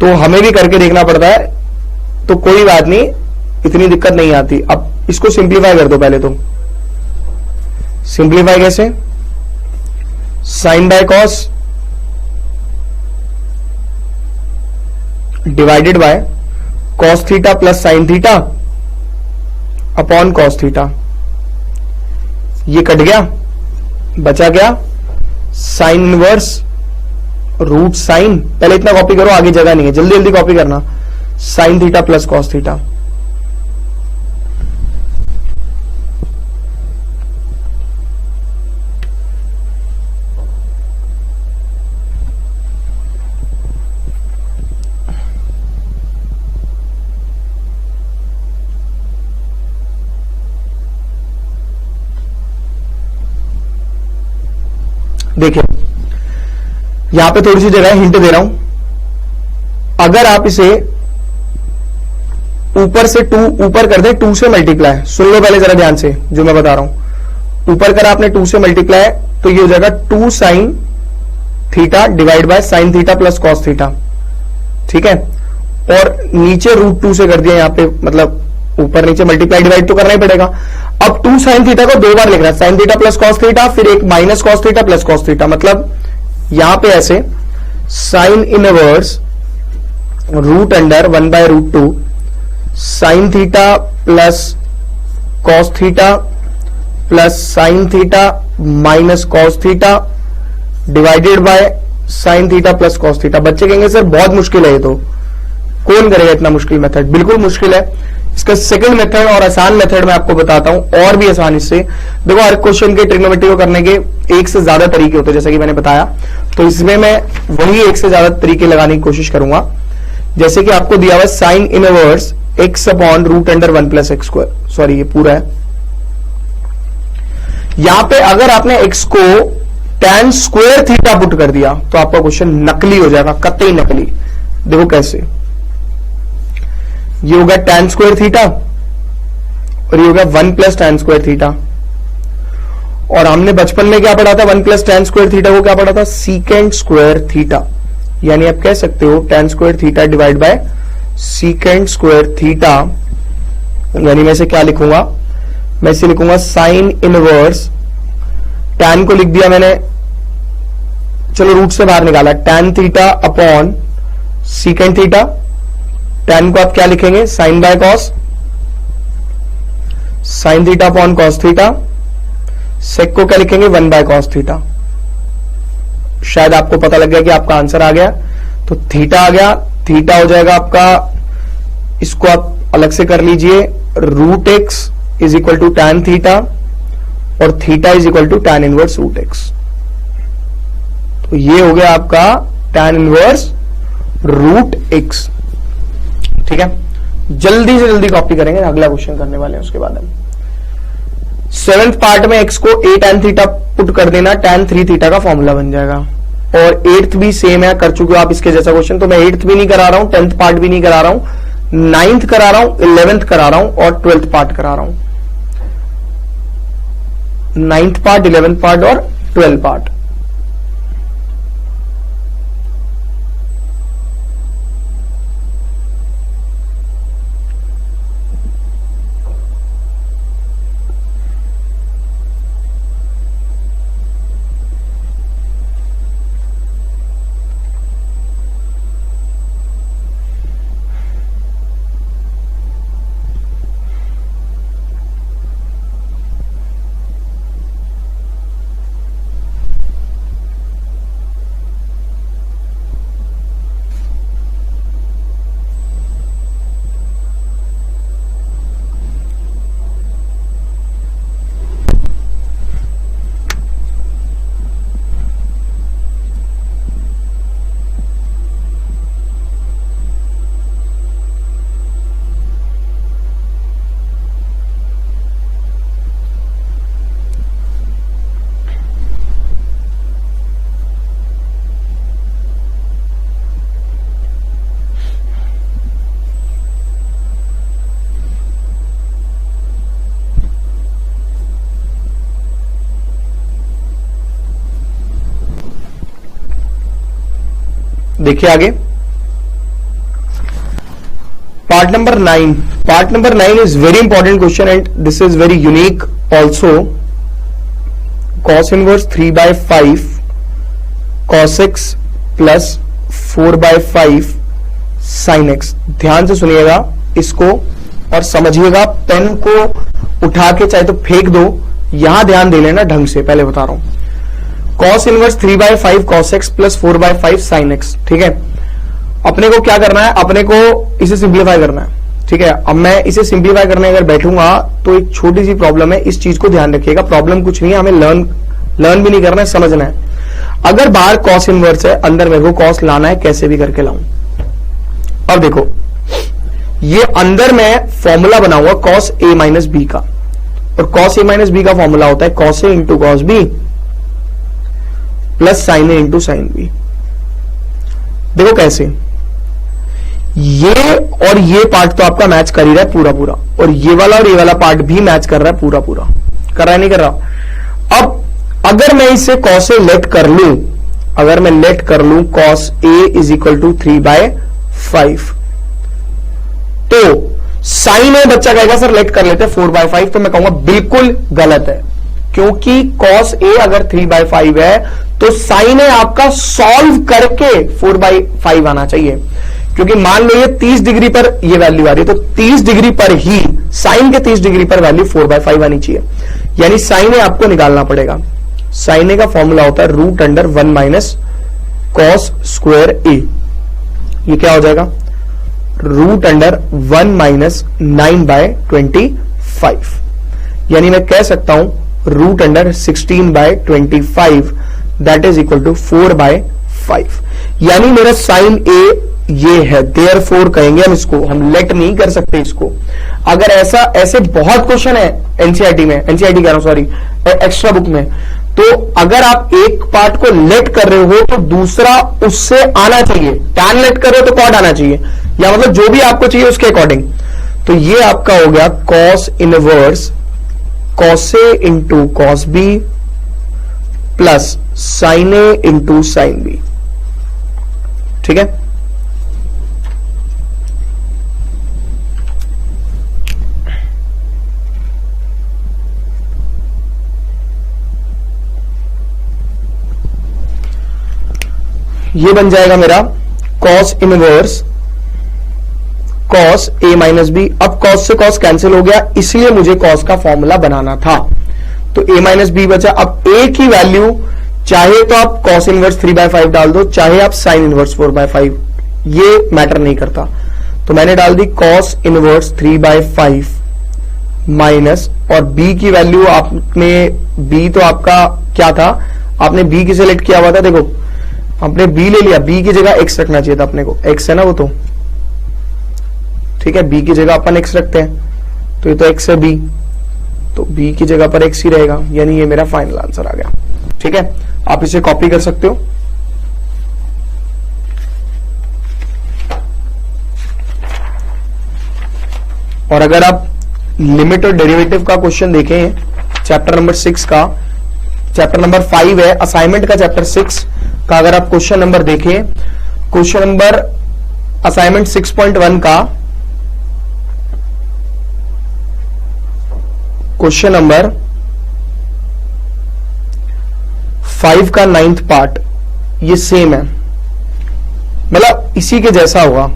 तो हमें भी करके देखना पड़ता है, तो कोई बात नहीं, इतनी दिक्कत नहीं आती। अब इसको सिंप्लीफाई कर दो पहले, तो सिंप्लीफाई कैसे, sine by cos divided by cos theta plus sine theta upon cos theta, ये कट गया, बचा क्या साइन इनवर्स रूट साइन, पहले इतना कॉपी करो, आगे जगह नहीं है, जल्दी जल्दी कॉपी करना, sign theta plus cos theta. देखिए यहां पे थोड़ी सी जगह हिंट दे रहा हूं, अगर आप इसे ऊपर से 2 ऊपर कर दें, 2 से मल्टीप्लाई, सुन लो पहले जरा ध्यान से जो मैं बता रहा हूं, ऊपर कर आपने 2 से मल्टीप्लाई तो ये हो जाएगा 2 sine theta divide by sine theta plus cos theta, ठीक है, और नीचे रूट 2 से कर दिया, यहां पे मतलब ऊपर नीचे मल्टीप्लाई डिवाइड तो करना ही पड़ेगा। अब 2 साइन थीटा को 2 बार लिख रहा है, sine theta plus cos theta, फिर एक minus cos theta plus cos theta, मतलब यहां पे ऐसे sine inverse root under 1 by root 2 sine theta plus cos theta plus sine theta minus cos theta divided by sine theta plus cos theta. बच्चे कहेंगे sir बहुत मुश्किल है ये, तो कौन करेगा इतना मुश्किल मेथड, बिल्कुल मुश्किल है। इसका सेकंड मेथड और आसान मेथड मैं आपको बताता हूं, और भी आसान इससे। देखो हर क्वेश्चन के ट्रिग्नोमेट्री को करने के एक से ज्यादा तरीके होते हैं, जैसा कि मैंने बताया, तो इसमें मैं वही एक से ज्यादा तरीके लगाने की कोशिश करूंगा। जैसे कि आपको दिया हुआ sine inverse x upon root under 1 plus x square, sorry ये पूरा है, यहां पे अगर आपने एक्स को tan स्क्वायर थीटा पुट कर दिया तो आपका क्वेश्चन नकली हो जाएगा, कतई नकली। देखो कैसे, ये होगा tan स्क्वायर थीटा और ये होगा 1 प्लस tan स्क्वायर थीटा, और हमने बचपन में क्या पढ़ा था, 1 प्लस tan स्क्वायर थीटा को क्या पढ़ा था, सीकेंट स्क्वायर थीटा, यानी आप कह सकते हो tan square theta divide by secant square theta, यानी मैं इसे क्या लिखूंगा, मैं इसे लिखूंगा साइन इनवर्स, tan को लिख दिया मैंने, चलो रूट से बाहर निकाला, tan theta upon secant theta, tan को आप क्या लिखेंगे, sine by cos, sine theta upon cos theta, sec को क्या लिखेंगे, 1 बाय कॉस थीटा। शायद आपको पता लग गया कि आपका आंसर आ गया, तो थीटा आ गया, थीटा हो जाएगा आपका, इसको आप अलग से कर लीजिए, root x is equal to tan theta और theta is equal to tan inverse root x. तो ये हो गया आपका टैन इनवर्स रूट एक्स, ठीक है। जल्दी से जल्दी कॉपी करेंगे, अगला क्वेश्चन करने वाले हैं उसके बाद हम। 7th पार्ट में x को a tan थीटा पुट कर देना, tan 3 थीटा का फॉर्मूला बन जाएगा, और 8th भी सेम है, कर चुके हो आप इसके जैसा क्वेश्चन, तो मैं 8th भी नहीं करा रहा हूं, 10th पार्ट भी नहीं करा रहा हूं, 9th करा रहा हूं, 11th करा रहा हूं और 12th पार्ट करा रहा हूं, 9th पार्ट, 11th पार्ट और 12th पार्ट। देखिए आगे part number 9. Part number 9 is very important question and this is very unique also. cos inverse 3/5 cos x plus 4/5 sin x. ध्यान से सुनिएगा इसको और समझिएगा. पेन को उठा के चाहे तो फेंक दो, यहां ध्यान दे लेना ढंग से. पहले बता रहा हूं cos inverse 3/5 cos x plus 4/5 sin x. ठीक है, अपने को क्या करना है, अपने को इसे सिंप्लीफाई करना है. ठीक है, अब मैं इसे सिंप्लीफाई करने अगर बैठूंगा तो एक छोटी सी प्रॉब्लम है. इस चीज को ध्यान रखिएगा. प्रॉब्लम कुछ नहीं है, हमें लर्न भी नहीं करना है, समझना है. अगर बाहर cos इनवर्स है, अंदर मेरे को cos लाना है, कैसे भी करके लाऊं. अब देखो ये अंदर में फॉर्मूला बना हुआ cos a माइनस बी का, और cos a माइनस बी का फॉर्मूला होता है cos a into cos b plus sin a into sin b. देखो कैसे, ये और ये पार्ट तो आपका मैच कर ही रहा है पूरा पूरा, और ये वाला पार्ट भी मैच कर रहा है पूरा पूरा. कर रहा है नहीं कर रहा. अब अगर मैं इसे cos a लेट कर लूं, अगर मैं लेट कर लूं cos a is equal to 3/5, तो sin a बच्चा कहेगा सर लेट कर लेते 4/5, तो मैं कहूंगा बिल्कुल गलत है. क्योंकि cos a अगर 3/5 है तो sin a आपका सॉल्व करके 4/5 आना चाहिए. क्योंकि मान लो ये 30 डिग्री पर ये वैल्यू आ रही है, तो 30 डिग्री पर ही साइन के 30 डिग्री पर वैल्यू 4/5 आनी चाहिए. यानी sin a आपको निकालना पड़ेगा. sin a का फॉर्मूला होता है √1 माइनस cos स्क्वायर a. ये क्या हो जाएगा, √1 माइनस 9/25. यानी मैं कह सकता हूं √16/25 दैट इज इक्वल टू 4/5. यानी मेरा sin a ये है, देयरफॉर कहेंगे हम इसको, हम लेट नहीं कर सकते इसको. अगर ऐसे बहुत क्वेश्चन है एनसीईआरटी में, एनसीईआरटी कह रहा हूं सॉरी, एक्स्ट्रा बुक में, तो अगर आप एक पार्ट को लेट कर रहे हो तो दूसरा उससे आना चाहिए. टैन लेट कर रहे हो तो कॉट आना चाहिए, या मतलब जो भी आपको चाहिए उसके अकॉर्डिंग. तो ये आपका हो गया cos inverse cos a into cos b plus sin a into sin b. ठीक है, ये बन जाएगा मेरा cos inverse cos a minus b. अब cos से cos कैंसिल हो गया, इसलिए मुझे cos का फॉर्मूला बनाना था, तो a माइनस बी बचा. अब a की वैल्यू चाहे तो आप cos इनवर्स 3/5 डाल दो, चाहे आप sin इनवर्स 4/5, ये मैटर नहीं करता. तो मैंने डाल दी cos इनवर्स 3/5 माइनस, और b की वैल्यू आपने, b तो आपका क्या था, आपने b की सिलेक्ट किया हुआ था. देखो आपने b ले लिया, b की जगह x रखना चाहिए था अपने को, x है ना वो, तो ठीक है, b की जगह अपन x रखते हैं, तो ये तो x है b, तो b की जगह पर x ही रहेगा. यानी ये मेरा फाइनल आंसर आ गया. ठीक है, आप इसे कॉपी कर सकते हो. और अगर आप लिमिट और डेरिवेटिव का क्वेश्चन देखें चैप्टर नंबर 6 का, चैप्टर नंबर 5 है असाइनमेंट का, चैप्टर 6 का अगर आप क्वेश्चन नंबर देखें, क्वेश्चन नंबर असाइनमेंट 6.1 का क्वेश्चन नंबर 5 का 9th पार्ट, ये सेम है, मतलब इसी के जैसा होगा.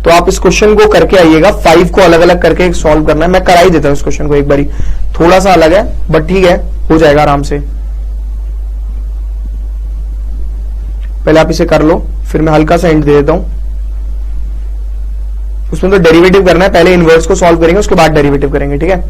तो आप इस क्वेश्चन को करके आइएगा. 5 को अलग अलग करके सॉल्व करना है. मैं करा ही देता हूं इस क्वेश्चन को एक बारी, थोड़ा सा अलग है बट ठीक है, हो जाएगा आराम से. पहले आप इसे कर लो, फिर मैं हल्का सा हिंट दे देता हूं. उसमें तो डेरिवेटिव करना है, पहले इनवर्स को सॉल्व करेंगे, उसके बाद डेरिवेटिव करेंगे. ठीक है,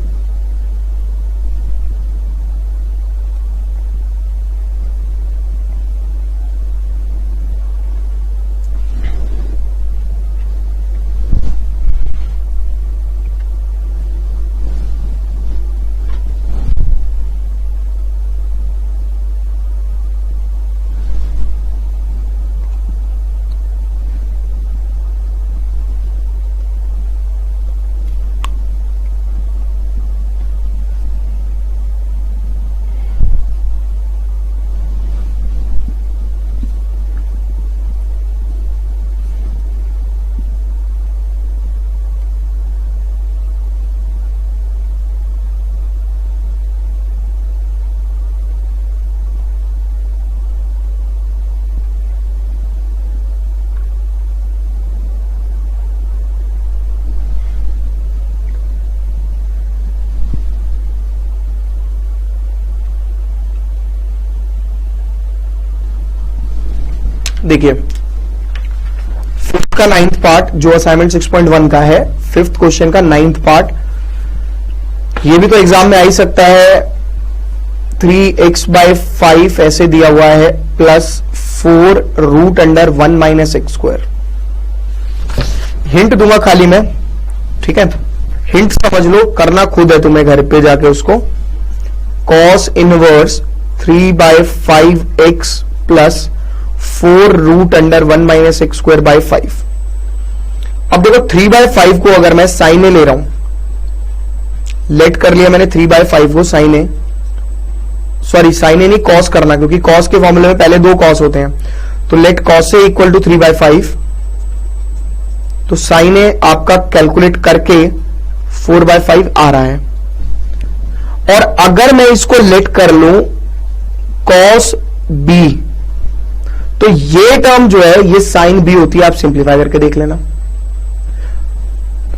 देखिए फिफ्थ का 9th पार्ट जो असाइनमेंट 6.1 का है, फिफ्थ क्वेश्चन का 9th पार्ट, ये भी तो एग्जाम में आ ही सकता है। 3x/5 ऐसे दिया हुआ है plus 4 root under 1 minus x square. Hint दूंगा खाली मैं, ठीक है, हिंट समझ लो, करना खुद है तुम्हें घर पे जाके उसको। Cos inverse 3/5x plus 4 root under 1 minus x square by 5। अब देखो 3/5 को अगर मैं साइन ए ले रहा हूं, लेट कर लिया मैंने 3/5 को साइन ए, सॉरी साइन ए नहीं कॉस करना, क्योंकि कॉस के फॉर्मूले में पहले 2 कॉस होते हैं, तो let cos a equal to 3/5। तो साइन ए आपका कैलकुलेट करके 4/5 आ रहा है। और अगर मैं इसको लेट कर लूं कॉस बी, तो ये टर्म जो है ये साइन बी होती है, आप सिंप्लीफाई करके देख लेना।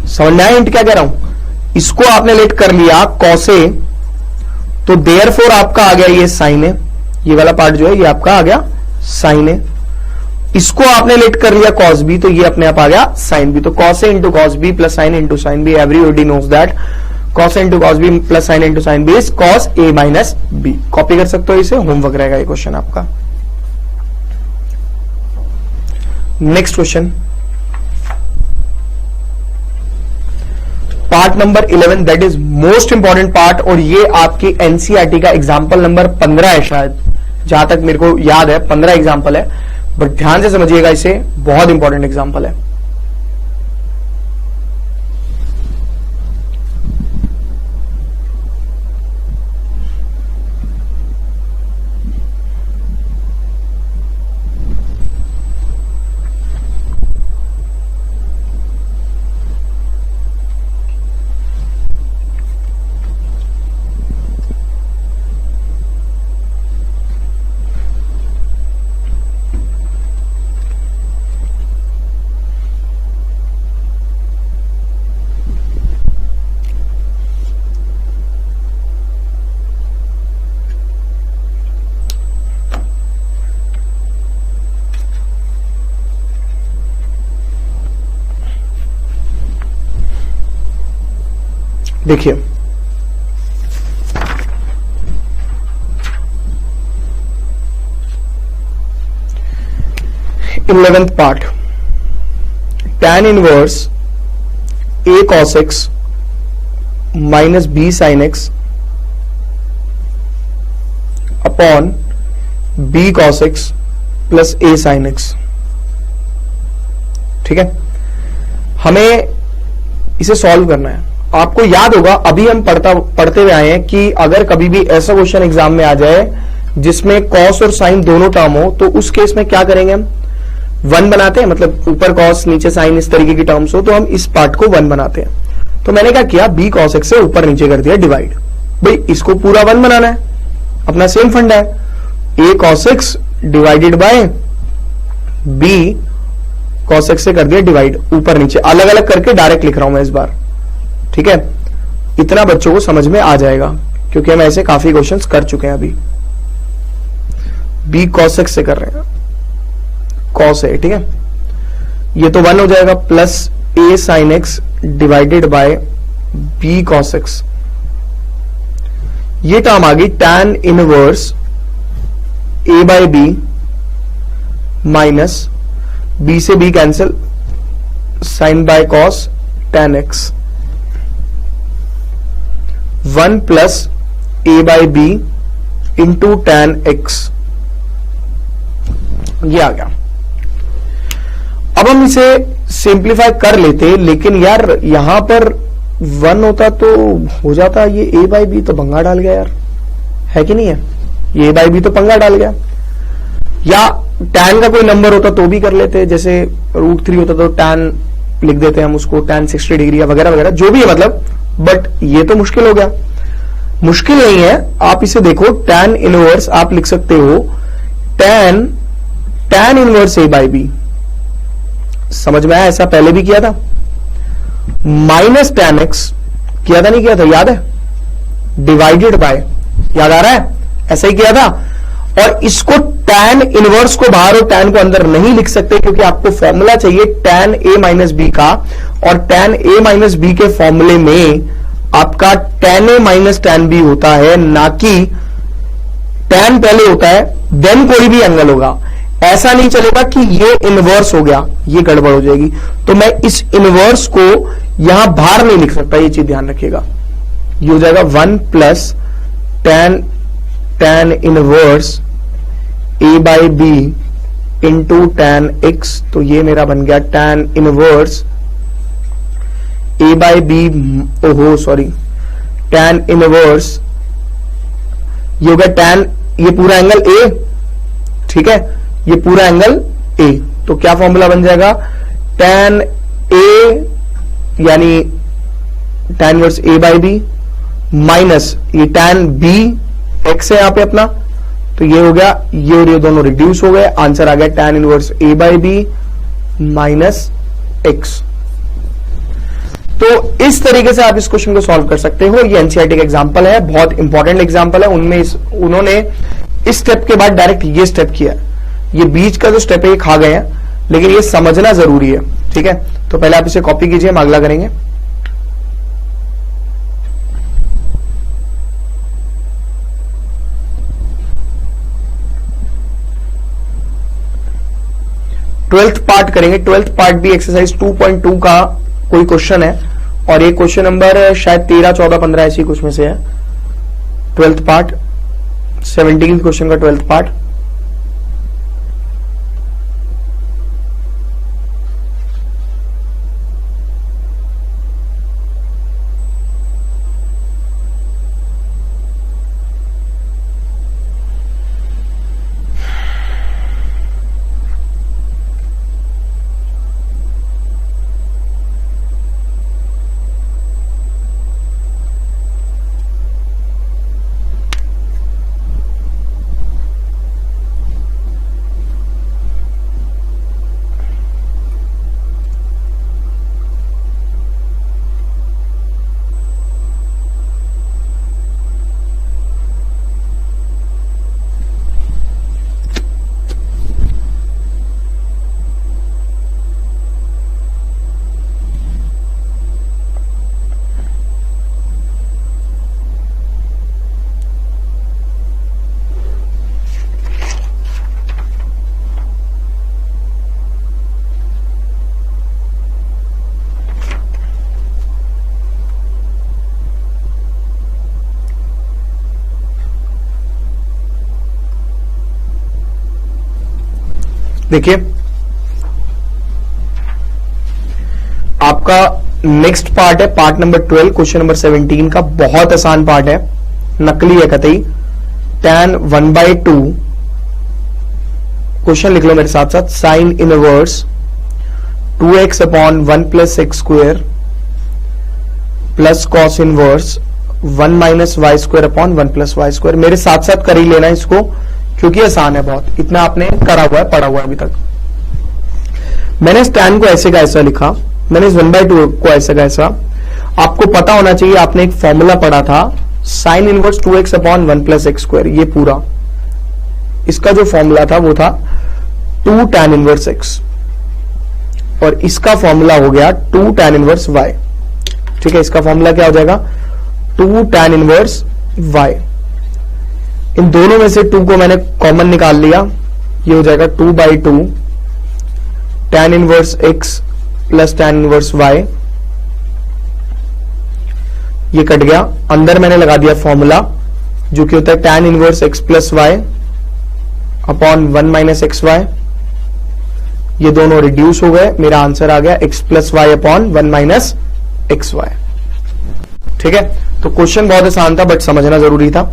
समझ में आया हिंट क्या कह रहा हूं? इसको आपने लेट कर लिया कॉस ए, तो देयरफॉर आपका आ गया ये साइन ए, ये वाला पार्ट जो है ये आपका आ गया साइन ए। इसको आपने लेट कर लिया कॉस बी, तो ये अपने आप आ गया साइन बी। तो cos a into cos b plus sine into sine b, everybody knows that cos a into cos b plus sine into sine b is cos a minus b. Copy कर सकते हो इसे, homework रहेगा ये question आपका। Next question part number 11, that is most important part, और ये आपकी एनसीईआरटी का एग्जाम्पल नंबर 15 है शायद, जहां तक मेरे को याद है 15 एग्जाम्पल है, बट ध्यान से समझिएगा इसे, बहुत इंपॉर्टेंट एग्जाम्पल है। देखिए eleventh part, tan inverse a cos x minus b sin x upon b cos x plus a sin x। ठीक है, हमें इसे सॉल्व करना है। आपको याद होगा अभी हम पढ़ते हुए आए हैं कि अगर कभी भी ऐसा क्वेश्चन एग्जाम में आ जाए जिसमें कॉस और साइन दोनों टर्म हो, तो उस केस में क्या करेंगे हम, 1 बनाते हैं, मतलब ऊपर कॉस नीचे साइन इस तरीके की टर्म्स हो तो हम इस पार्ट को 1 बनाते हैं। तो मैंने क्या किया, b cos x से ऊपर नीचे कर दिया डिवाइड। भाई इसको पूरा 1 बनाना है, अपना सेम फंडा है, a cos x divided by b cos x से कर दिया डिवाइड, ऊपर नीचे अलग अलग करके डायरेक्ट लिख रहा हूं मैं इस बार। ठीक है, इतना बच्चों को समझ में आ जाएगा क्योंकि हम ऐसे काफी क्वेश्चंस कर चुके हैं। अभी b cos x से कर रहे हैं, cos है, ठीक है, ये तो 1 हो जाएगा plus a sin x divided by b cos x। ये टर्म आ गई tan inverse a by b minus b से b cancel, sin by cos tan x, 1 plus a by b into tan x, ये आ गया। अब हम इसे simplify कर लेते, लेकिन यार यहां पर 1 होता तो हो जाता, ये a बाय b तो पंगा डाल गया यार, है कि नहीं है, ये a बाय b तो पंगा डाल गया। या tan का कोई नंबर होता तो भी कर लेते, जैसे √3 होता तो tan लिख देते हम उसको, tan 60 डिग्री या वगैरह वगैरह जो भी है, मतलब, बट ये तो मुश्किल हो गया। मुश्किल नहीं है, आप इसे देखो, tan इनवर्स आप लिख सकते हो tan inverse a by b, समझ में आया, ऐसा पहले भी किया था, माइनस tan x किया था, नहीं किया था, याद है, डिवाइडेड बाय, याद आ रहा है, ऐसा ही किया था। और इसको tan इनवर्स को बाहर और tan को अंदर नहीं लिख सकते, क्योंकि आपको फॉर्मूला चाहिए tan a माइनस बी का, और tan a माइनस बी के फॉर्मूले में आपका tan a minus tan b होता है, ना कि tan पहले होता है देन कोई भी एंगल होगा। ऐसा नहीं चलेगा कि ये इनवर्स हो गया, ये गड़बड़ हो जाएगी। तो मैं इस इनवर्स को यहां बाहर नहीं लिख सकता, ये चीज ध्यान रखिएगा। ये हो जाएगा 1 plus tan inverse a by b into tan x। तो ये मेरा बन गया tan inverse a by b, ओहो सॉरी, tan इनवर्स, ये हो गया tan, ये पूरा एंगल a, ठीक है, ये पूरा एंगल a। तो क्या फॉर्मूला बन जाएगा, tan a यानी tan inverse a by b minus ये tan b x है यहां पे अपना, तो ये हो गया, ये और ये दोनों रिड्यूस हो गए, आंसर आ गया tan inverse a by b minus x। तो इस तरीके से आप इस क्वेश्चन को सॉल्व कर सकते हो। ये एनसीईआरटी का एग्जांपल है, बहुत इंपॉर्टेंट एग्जांपल है। उनमें उन्होंने इस स्टेप के बाद डायरेक्ट ये स्टेप किया, ये बीच का जो स्टेप है ये खा गए हैं, लेकिन ये समझना जरूरी है, ठीक है। तो पहले आप इसे कॉपी कीजिए, हम अगला करेंगे। ट्वेल्थ पार्ट करेंगे। ट्वेल्थ पार्ट भी एक्सरसाइज 2.2 का कोई क्वेश्चन है, और ये क्वेश्चन नंबर शायद 13, 14, 15 ऐसी कुछ में से है। ट्वेल्थ पार्ट 17 क्वेश्चन का ट्वेल्थ पार्ट। देखिए आपका नेक्स्ट पार्ट है, पार्ट नंबर 12 क्वेश्चन नंबर 17 का। बहुत आसान पार्ट है, नकली है कतई। tan 1/2, क्वेश्चन लिख लो मेरे साथ साथ, sine inverse 2x upon 1 plus x square plus cos inverse 1 minus y square upon 1 plus y square. मेरे साथ साथ कर ही लेना इसको, क्योंकि आसान है बहुत, इतना आपने करा हुआ है, पढ़ा हुआ है अभी तक। मैंने इस tan को ऐसे का ऐसा लिखा, मैंने इस 1/2 को ऐसे का ऐसा। आपको पता होना चाहिए, आपने एक फॉर्मूला पढ़ा था, sign inverse 2x upon 1 plus x square. ये पूरा इसका जो फॉर्मूला था वो था 2 tan इनवर्स x, और इसका फॉर्मूला हो गया 2 tan इनवर्स y। ठीक है, इसका फॉर्मूला क्या हो जाएगा, 2 tan इनवर्स y। इन दोनों में से 2 को मैंने कॉमन निकाल लिया, ये हो जाएगा 2/2 tan inverse x plus tan inverse y। ये कट गया, अंदर मैंने लगा दिया फॉर्मूला जो कि होता है tan inverse x plus y upon 1 minus x y. ये दोनों रिड्यूस हो गए, मेरा आंसर आ गया x plus y upon 1 minus x y. ठीक है, तो क्वेश्चन बहुत आसान था, बट समझना जरूरी था।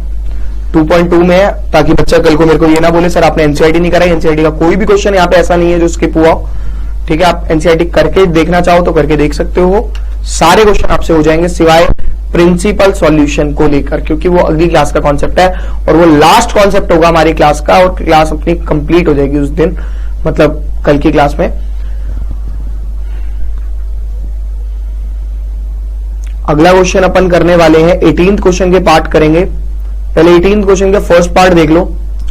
2.2 में है, ताकि बच्चा कल को मेरे को ये ना बोले सर आपने एनसीईआरटी नहीं कराई। एनसीईआरटी का कोई भी क्वेश्चन यहाँ पे ऐसा नहीं है जो स्किप हुआ। ठीक है, आप एनसीईआरटी करके देखना चाहो तो करके देख सकते हो, सारे क्वेश्चन आपसे हो जाएंगे सिवाय प्रिंसिपल सॉल्यूशन को लेकर, क्योंकि वो अगली क्लास का कॉन्सेप्ट है और वो लास्ट कॉन्सेप्ट होगा हमारी क्लास का, और क्लास अपनी कंप्लीट हो जाएगी उस दिन, मतलब कल की क्लास में। अगला क्वेश्चन अपन करने वाले हैं 18th क्वेश्चन के पार्ट करेंगे। पहले 18th क्वेश्चन का फर्स्ट पार्ट देख लो,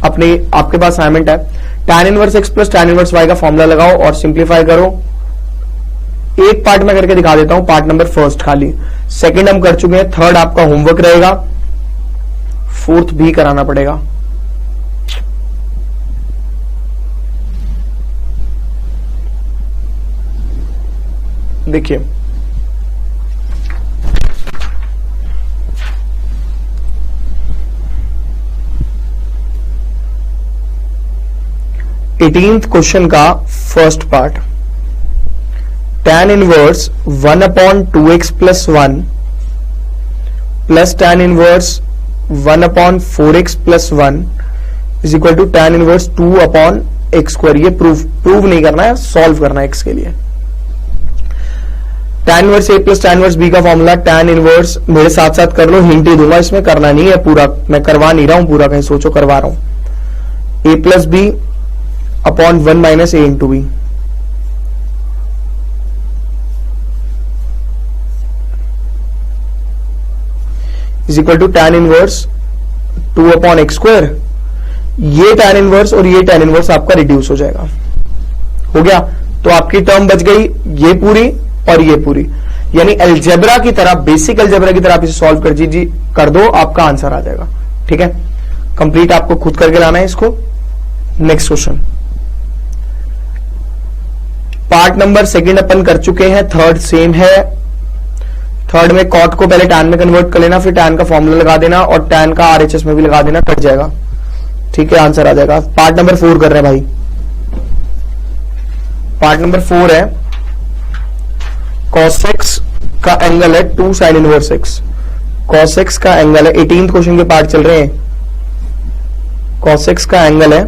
अपने आपके पास असाइनमेंट है, tan inverse x plus tan inverse y का फॉर्मूला लगाओ और सिंप्लीफाई करो। एक पार्ट में करके दिखा देता हूं, पार्ट नंबर फर्स्ट खाली, सेकंड हम कर चुके हैं, थर्ड आपका होमवर्क रहेगा, फोर्थ भी कराना पड़ेगा। देखिए 18th क्वेश्चन का first part, tan inverse 1 upon 2x plus 1 plus tan inverse 1 upon 4x plus 1 is equal to tan inverse 2 upon x square. ये प्रूव नहीं करना है, सॉल्व करना है x के लिए। tan inverse a plus tan inverse b का formula, tan inverse मेरे साथ साथ कर लो, हिंट ही दूंगा, इसमें करना नहीं है पूरा, मैं करवा नहीं रहा हूं पूरा, कहीं सोचो करवा रहा हूं। a plus b upon 1 minus a into b is equal to tan inverse 2 upon x square. ये tan इनवर्स और ये tan इनवर्स आपका रिड्यूस हो जाएगा, हो गया। तो आपकी टर्म बच गई ये पूरी और ये पूरी, यानी अलजेब्रा की तरह, बेसिक अलजेब्रा की तरह आप इसे सॉल्व कर दो, आपका आंसर आ जाएगा। ठीक है, कंप्लीट आपको खुद करके लाना है इसको। Next question, part number second अपन कर चुके हैं, थर्ड सेम है। थर्ड में कॉट को पहले टैन में कन्वर्ट कर लेना, फिर टैन का फॉर्मूला लगा देना और टैन का आरएचएस में भी लगा देना, कट जाएगा। ठीक है, आंसर आ जाएगा। पार्ट नंबर 4 कर रहे हैं भाई, पार्ट नंबर 4 है, cos x का एंगल है 2 sin inverse x। cos x का एंगल है, 18th क्वेश्चन के पार्ट चल रहे हैं। cos x का एंगल है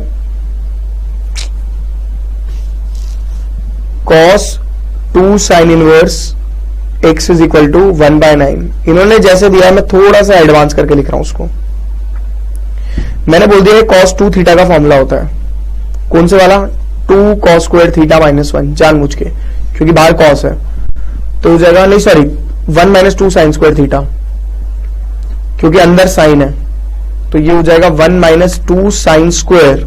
cos 2 sin inverse x is equal to 1/9। इन्होंने जैसे दिया है, मैं थोड़ा सा एडवांस करके लिख रहा हूं उसको। मैंने बोल दिया cos 2 थीटा का फॉर्मूला होता है, कौन से वाला, 2 cos स्क्वायर थीटा माइनस 1, जानबूझ के, क्योंकि बाहर cos है तो हो जाएगा, नहीं sorry 1 minus 2 sine square theta, क्योंकि अंदर साइन है, तो ये हो जाएगा 1 माइनस 2 साइन स्क्वायर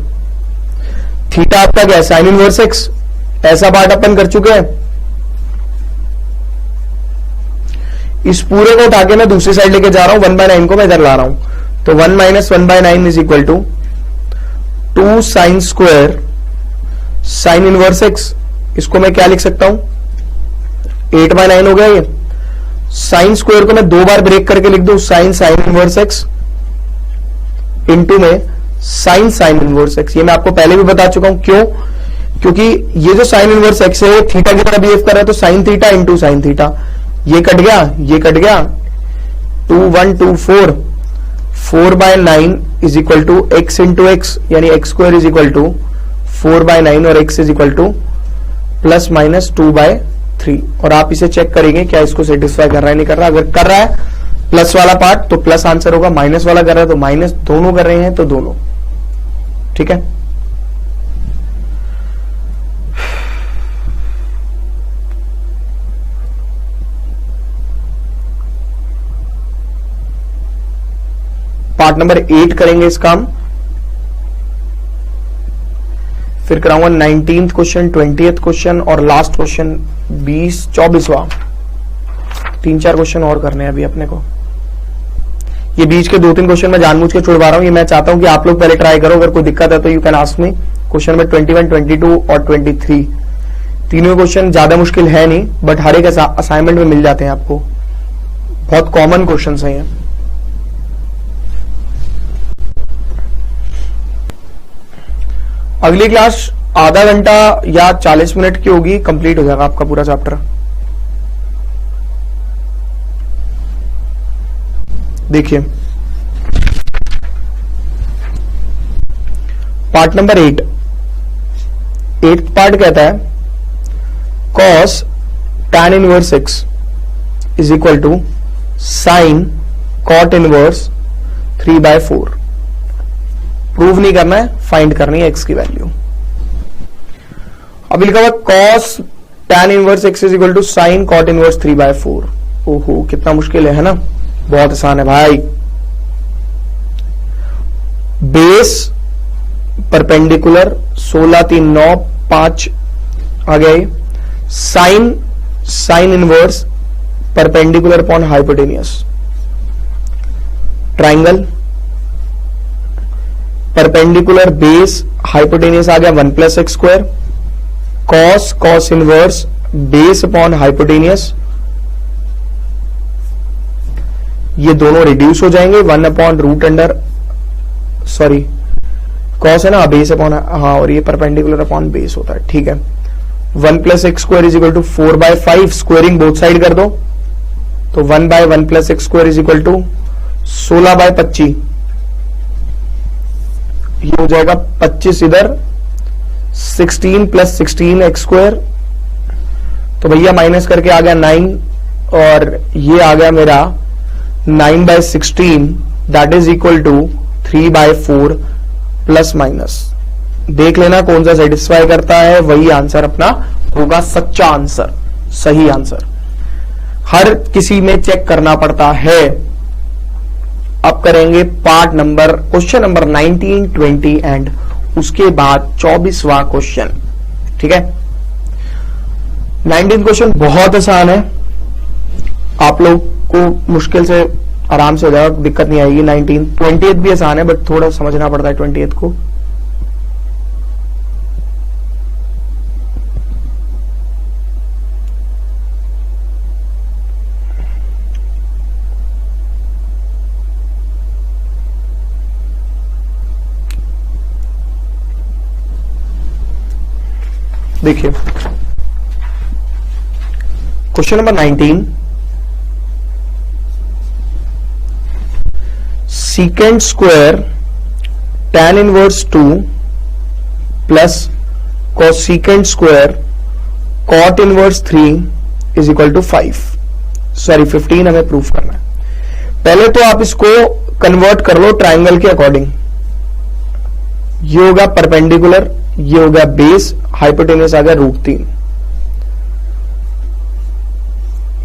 थीटा। आपका क्या है, साइन इनवर्स एक्स। ऐसा पार्ट अपन कर चुके हैं। इस पूरे को उठा के मैं दूसरी साइड लेके जा रहा हूं, 1/9 को मैं इधर ला रहा हूं, तो 1 minus 1/9 is equal to 2 sine square sine inverse x. इसको मैं क्या लिख सकता हूं, 8/9 हो गया ये। साइन स्क्वायर को मैं 2 बार ब्रेक करके लिख दूं, साइन इनवर्स एक्स इंटू में साइन इनवर्स एक्स। ये मैं आपको पहले भी बता चुका हूं, क्यों, क्योंकि ये जो साइन इनवर्स एक्स है थीटा की तरह बिहेव कर रहा है, तो sine theta into sine theta, ये कट गया, ये कट गया, 2 1 2 4, 4/9 is equal to x into x, यानी x square is equal to 4/9 और x is equal to plus minus 2/3। और आप इसे चेक करेंगे क्या इसको सेटिस्फाई कर रहा है, नहीं कर रहा। अगर कर रहा है प्लस वाला पार्ट तो प्लस आंसर होगा, माइनस वाला कर रहा है तो माइनस, दोनों कर रहे हैं तो दोनों। ठीक है, पार्ट नंबर 8 करेंगे इस काम, फिर कराऊंगा 19th क्वेश्चन, 20th क्वेश्चन और लास्ट क्वेश्चन 24वां। 3-4 क्वेश्चन और करने हैं अभी अपने को। ये बीच के 2-3 क्वेश्चन मैं जानबूझ के छुड़वा रहा हूं, ये मैं चाहता हूं कि आप लोग पहले ट्राई करो, अगर कोई दिक्कत है तो you can ask me. Question number 21, 22 और 23, तीनों क्वेश्चन ज्यादा मुश्किल है नहीं, बट हर एक असाइनमेंट में मिल जाते हैं आपको, बहुत कॉमन क्वेश्चन है ये। अगली क्लास आधा घंटा या 40 मिनट की होगी, कंप्लीट हो जाएगा आपका पूरा चैप्टर। देखिए पार्ट नंबर 8 पार्ट कहता है cos tan inverse x is equal to sine cot inverse 3/4। Prove नहीं करना है, फाइंड करनी है x की वैल्यू। अभी लिखा हुआ cos tan inverse x is equal to sine cot inverse 3/4। ओहो कितना मुश्किल है ना, बहुत आसान है भाई। बेस परपेंडिकुलर 16 3 9 5 आ गया ये। Sine inverse perpendicular upon hypotenuse. Triangle perpendicular base hypotenuse आ गया 1 plus x square. Cos inverse base upon hypotenuse, ये दोनों रिड्यूस हो जाएंगे 1 upon root under, sorry cos है ना, बेस अपॉन, हाँ, और ये परपेंडिकुलर अपॉन बेस होता है, ठीक है। 1 plus x square is equal to 4/5, squaring both side कर दो तो 1/1 plus x square is equal to 16/25, ये हो जाएगा 25 इधर, 16 प्लस 16 एक्स स्क्वायर, तो भैया माइनस करके आ गया 9, और ये आ गया मेरा 9/16 that is equal to 3/4 plus minus. देख लेना कौन सा सेटिस्फाई करता है, वही आंसर अपना होगा सच्चा आंसर, सही आंसर। हर किसी में चेक करना पड़ता है। अब करेंगे part number, question number 19, 20 and उसके बाद 24वां क्वेश्चन, ठीक है। 19 क्वेश्चन बहुत आसान है, आप लोग को मुश्किल से आराम से हो जाएगा, दिक्कत नहीं आएगी। 19, 20 भी आसान है बट थोड़ा समझना पड़ता है 20 को। देखिए question number 19, secant square tan inverse 2 plus cosecant square cot inverse 3 is equal to 15 हमें प्रूफ करना है। पहले तो आप इसको कन्वर्ट कर लो ट्राइंगल के अकॉर्डिंग। ये होगा परपेंडिकुलर, ये हो गया बेस, हाइपोटेनियस आ गया √3,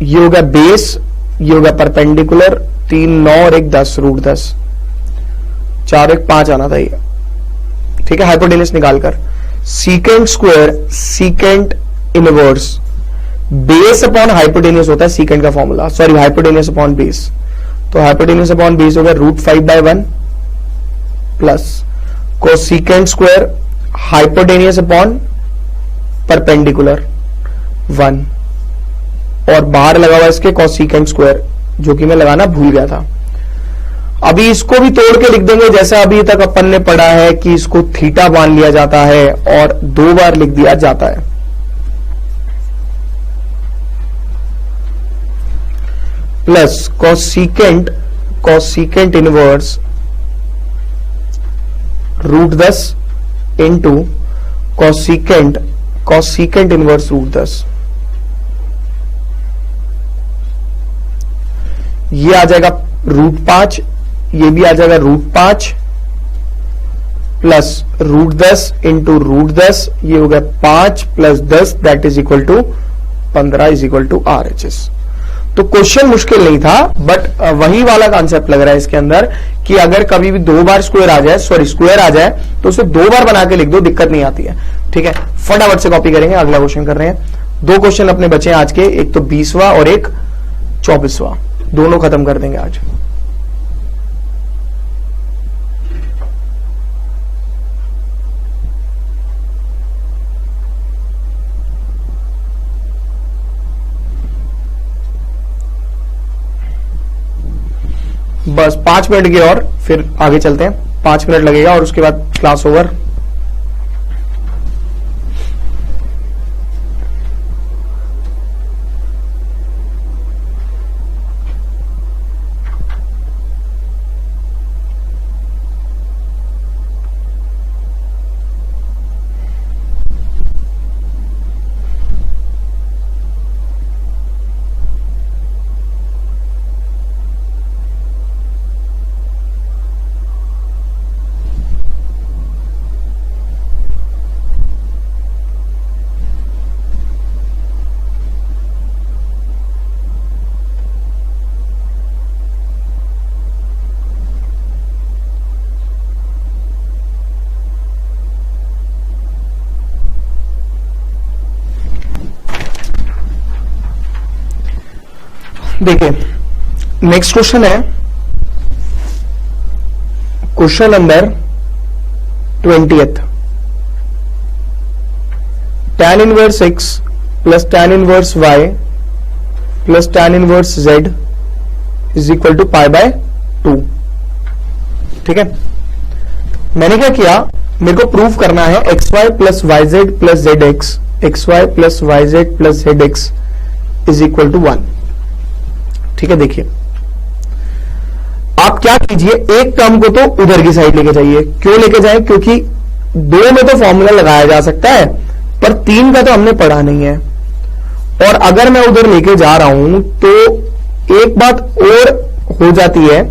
ये हो गया बेस, ये हो गया परपेंडिकुलर, 3 9 और 1 10, √10, 4 1 5 आना था ये, ठीक है। हाइपोटेनियस निकालकर secant square secant inverse base upon hypotenuse होता है सीकेंट का formula, sorry hypotenuse upon base, तो हाइपोटेनियस अपॉन बेस हो गया √5/1 plus cosecant square hypotenuse upon perpendicular 1 और बाहर लगा हुआ इसके कोसीकेंट स्क्वायर, जो कि मैं लगाना भूल गया था। अभी इसको भी तोड़ के लिख देंगे, जैसा अभी तक अपन ने पढ़ा है कि इसको थीटा मान लिया जाता है और 2 बार लिख दिया जाता है। Plus cosecant inverse √10 into cosecant inverse √10, ये आ जाएगा √5, ये भी आ जाएगा √5 प्लस √10 इंटू √10, ये हो गया 5 plus 10 that is equal to 15 is equal to RHS। तो क्वेश्चन मुश्किल नहीं था, बट वही वाला कॉन्सेप्ट लग रहा है इसके अंदर कि अगर कभी भी 2 बार स्क्वायर आ जाए, सॉरी स्क्वायर आ जाए, तो उसे 2 बार बना के लिख दो, दिक्कत नहीं आती है, ठीक है। फटाफट से कॉपी करेंगे, अगला क्वेश्चन कर रहे हैं। 2 क्वेश्चन अपने बचे हैं आज के, एक तो 20वां और एक 24वां, दोनों खत्म कर देंगे आज। बस 5 मिनट की और फिर आगे चलते हैं। 5 मिनट लगेगा और उसके बाद क्लास ओवर। देखिए नेक्स्ट क्वेश्चन है question number 20th। tan inverse x plus tan inverse y plus tan inverse z is equal to pi by 2। ठीक है, मैंने क्या किया, मेरे को प्रूव करना है x y plus y z plus z x y plus y z plus z x is equal to 1। ठीक है, देखिए आप क्या कीजिए, एक टर्म को तो उधर की साइड लेके जाइए। क्यों लेके जाए, क्योंकि 2 में तो फॉर्मूला लगाया जा सकता है पर 3 का तो हमने पढ़ा नहीं है। और अगर मैं उधर लेके जा रहा हूं तो एक बात और हो जाती है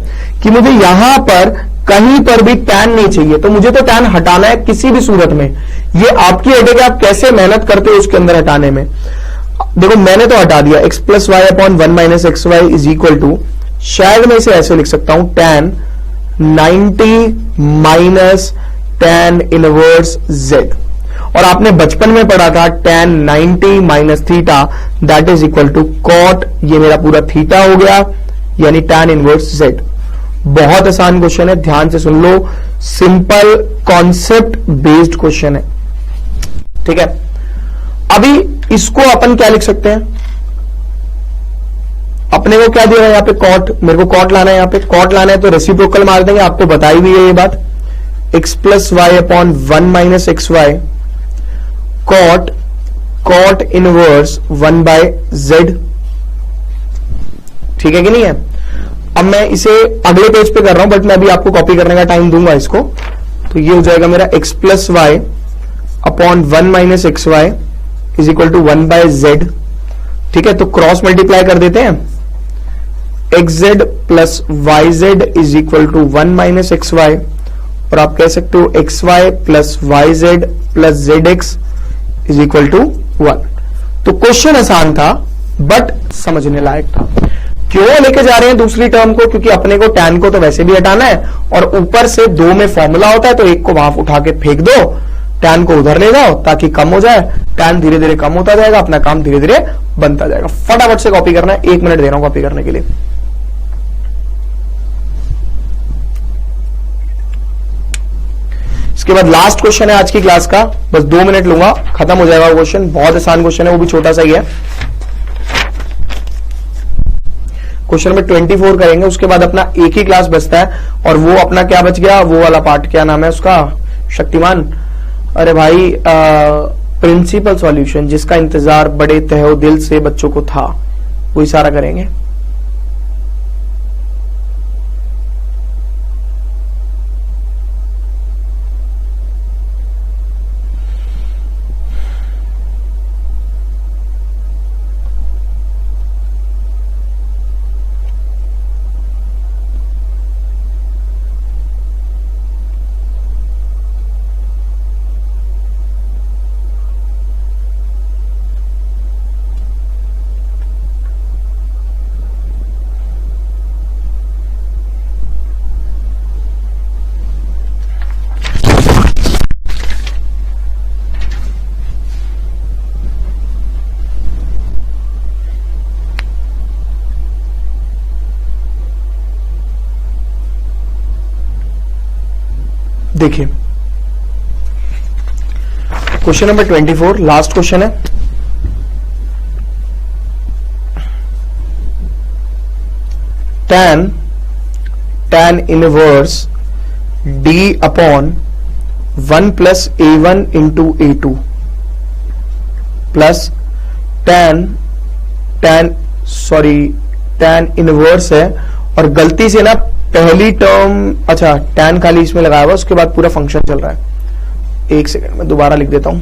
कि मुझे यहां पर कहीं पर भी tan नहीं चाहिए, तो मुझे तो tan हटाना है किसी भी सूरत में। ये आपकी हेडेक है, आप कैसे मेहनत करते हो उसके अंदर हटाने में। देखो मैंने तो हटा दिया, x plus y upon 1 minus x y is equal to, शायद मैं इसे ऐसे लिख सकता हूं, tan 90 minus tan inverse z। और आपने बचपन में पढ़ा था tan 90 minus theta that is equal to cot, ये मेरा पूरा थीटा हो गया, यानी tan इनवर्स z। बहुत आसान क्वेश्चन है, ध्यान से सुन लो, सिंपल कॉन्सेप्ट बेस्ड क्वेश्चन है। ठीक है, अभी इसको अपन क्या लिख सकते हैं, अपने को क्या दिया है यहाँ पे कॉट, मेरे को कॉट लाना है, यहाँ पे कॉट लाना है तो रेसिप्रोकल मार देंगे, आपको बताई भी है ये बात। x plus y upon 1 minus x y cot cot inverse 1 by z। ठीक है कि नहीं है। अब मैं इसे अगले पेज पे कर रहा हूं, बट मैं अभी आपको कॉपी करने का टाइम दूंगा इसको। तो ये हो जाएगा मेरा x plus y upon 1 minus x y is equal to 1 by z। ठीक है, तो क्रॉस मल्टीप्लाई कर देते हैं, x z plus y z is equal to 1 minus x y, और आप कह सकते हो x y plus y z plus z x is equal to 1। तो क्वेश्चन आसान था बट समझने लायक था। क्यों लेके जा रहे हैं दूसरी टर्म को, क्योंकि अपने को tan को तो वैसे भी हटाना है, और ऊपर से 2 में फॉर्मूला होता है तो एक को वहां उठा के फेंक दो, tan को उधर ले जाओ ताकि कम हो जाए, tan धीरे धीरे कम होता जाएगा, अपना काम धीरे धीरे बनता जाएगा। फटाफट से कॉपी करना है, 1 मिनट दे रहा हूं कॉपी करने के लिए। इसके बाद लास्ट क्वेश्चन है आज की क्लास का, बस 2 मिनट लूंगा, खत्म हो जाएगा क्वेश्चन। बहुत आसान क्वेश्चन है, वो भी छोटा सा ही है। क्वेश्चन में 24 करेंगे, उसके बाद अपना एक ही क्लास बचता है, और वो अपना क्या बच गया, वो वाला पार्ट क्या नाम है उसका, शक्तिमान, अरे भाई प्रिंसिपल सॉल्यूशन, जिसका इंतजार बड़े तहे दिल से बच्चों को था, वही सारा करेंगे। देखिए क्वेश्चन नंबर 24 लास्ट क्वेश्चन है। tan inverse d upon 1 plus a1 into a2 plus tan inverse है, और गलती से ना पहली टर्म, अच्छा tan खाली इसमें लगाया हुआ, उसके बाद पूरा फंक्शन चल रहा है। 1 सेकंड में दोबारा लिख देता हूं,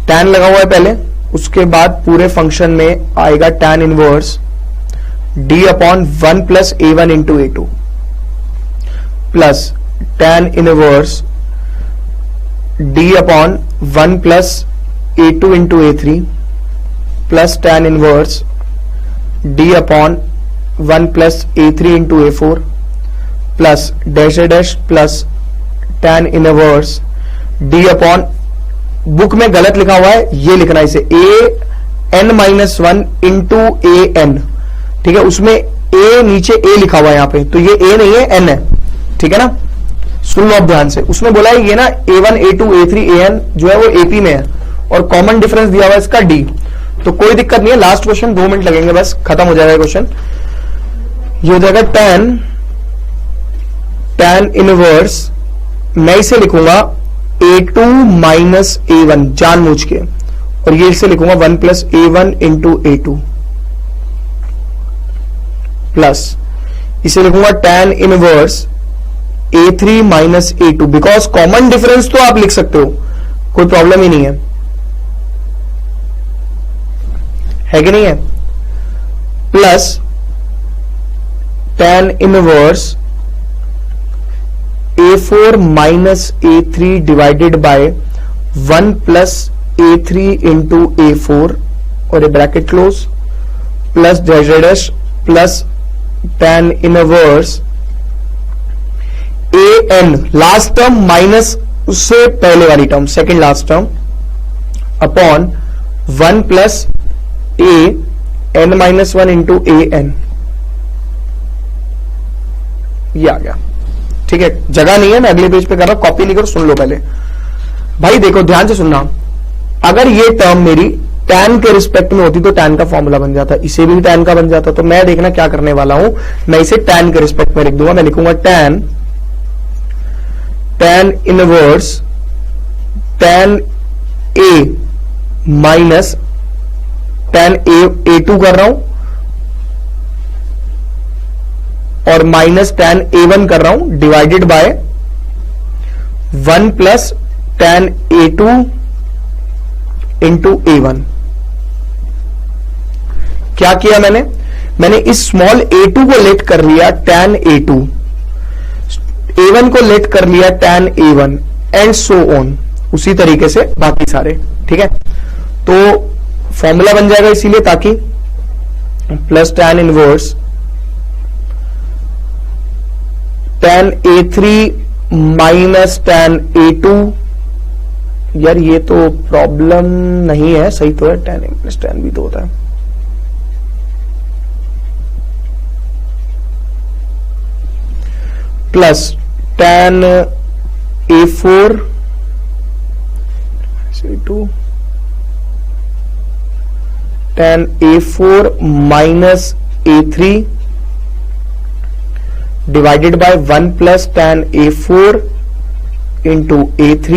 tan लगा हुआ है पहले, उसके बाद पूरे फंक्शन में आएगा tan inverse d upon 1 plus a1 into a2 plus tan inverse d upon 1 plus a2 into a3 plus tan inverse d upon 1 plus a3 into a4 plus dash dash plus tan inverse d upon, book में गलत लिखा हुआ है, ये लिखना है इसे, a n minus 1 into a n, ठीक है, उसमें ए नीचे ए लिखा हुआ है यहां पे, तो ये ए नहीं है एन है, ठीक है ना। सुन लो अब ध्यान से, उसमें बोला है ये ना A1 A2 A3 AN जो है वो AP में है और कॉमन डिफरेंस दिया हुआ है इसका D, तो कोई दिक्कत नहीं है। लास्ट क्वेश्चन 2 मिनट लगेंगे बस, खत्म हो जाएगा क्वेश्चन। ये हो जाएगा tan इनवर्स, मैं इसे लिखूंगा A2 माइनस A1 जानबूझ के, और ये इसे लिखूंगा 1 plus A1 into A2 plus इसे लिखूंगा tan inverse A3 minus A2, because common difference तो आप लिख सकते हो, कोई प्रॉब्लम ही नहीं है कि नहीं है, plus tan inverse A4 minus A3 divided by 1 plus A3 into A4 और ये bracket close, plus dash plus tan inverse AN last term minus उससे पहले वाली term second last term upon 1 plus AN minus 1 into AN, ये आ गया। ठीक है, जगह नहीं है, मैं अगले पेज पे कर रहा हूं, कॉपी नहीं करो, सुन लो पहले भाई, देखो ध्यान से सुनना। अगर ये टर्म मेरी tan के रिस्पेक्ट में होती तो tan का फॉर्मूला बन जाता, इसे भी tan का बन जाता, तो मैं देखना क्या करने वाला हूं, मैं इसे tan के रिस्पेक्ट में लिख दूंगा, मैं लिखूंगा tan inverse tan A minus tan A2 कर रहा हूं और माइनस tan A1 कर रहा हूं divided by 1 plus tan A2 into A1। क्या किया मैंने इस स्मॉल A2 को लेट कर लिया tan A2, A1 को लेट कर लिया tan A1 and so on, उसी तरीके से बाकी सारे। ठीक है, तो फॉर्मूला बन जाएगा इसीलिए, ताकि plus tan inverse tan A3 minus tan A2, यार ये तो प्रॉब्लम नहीं है, सही तो है, tan A प्लस tan भी तो होता है, plus tan A4 C2 tan A4 minus A3 divided by 1 plus tan A4 into A3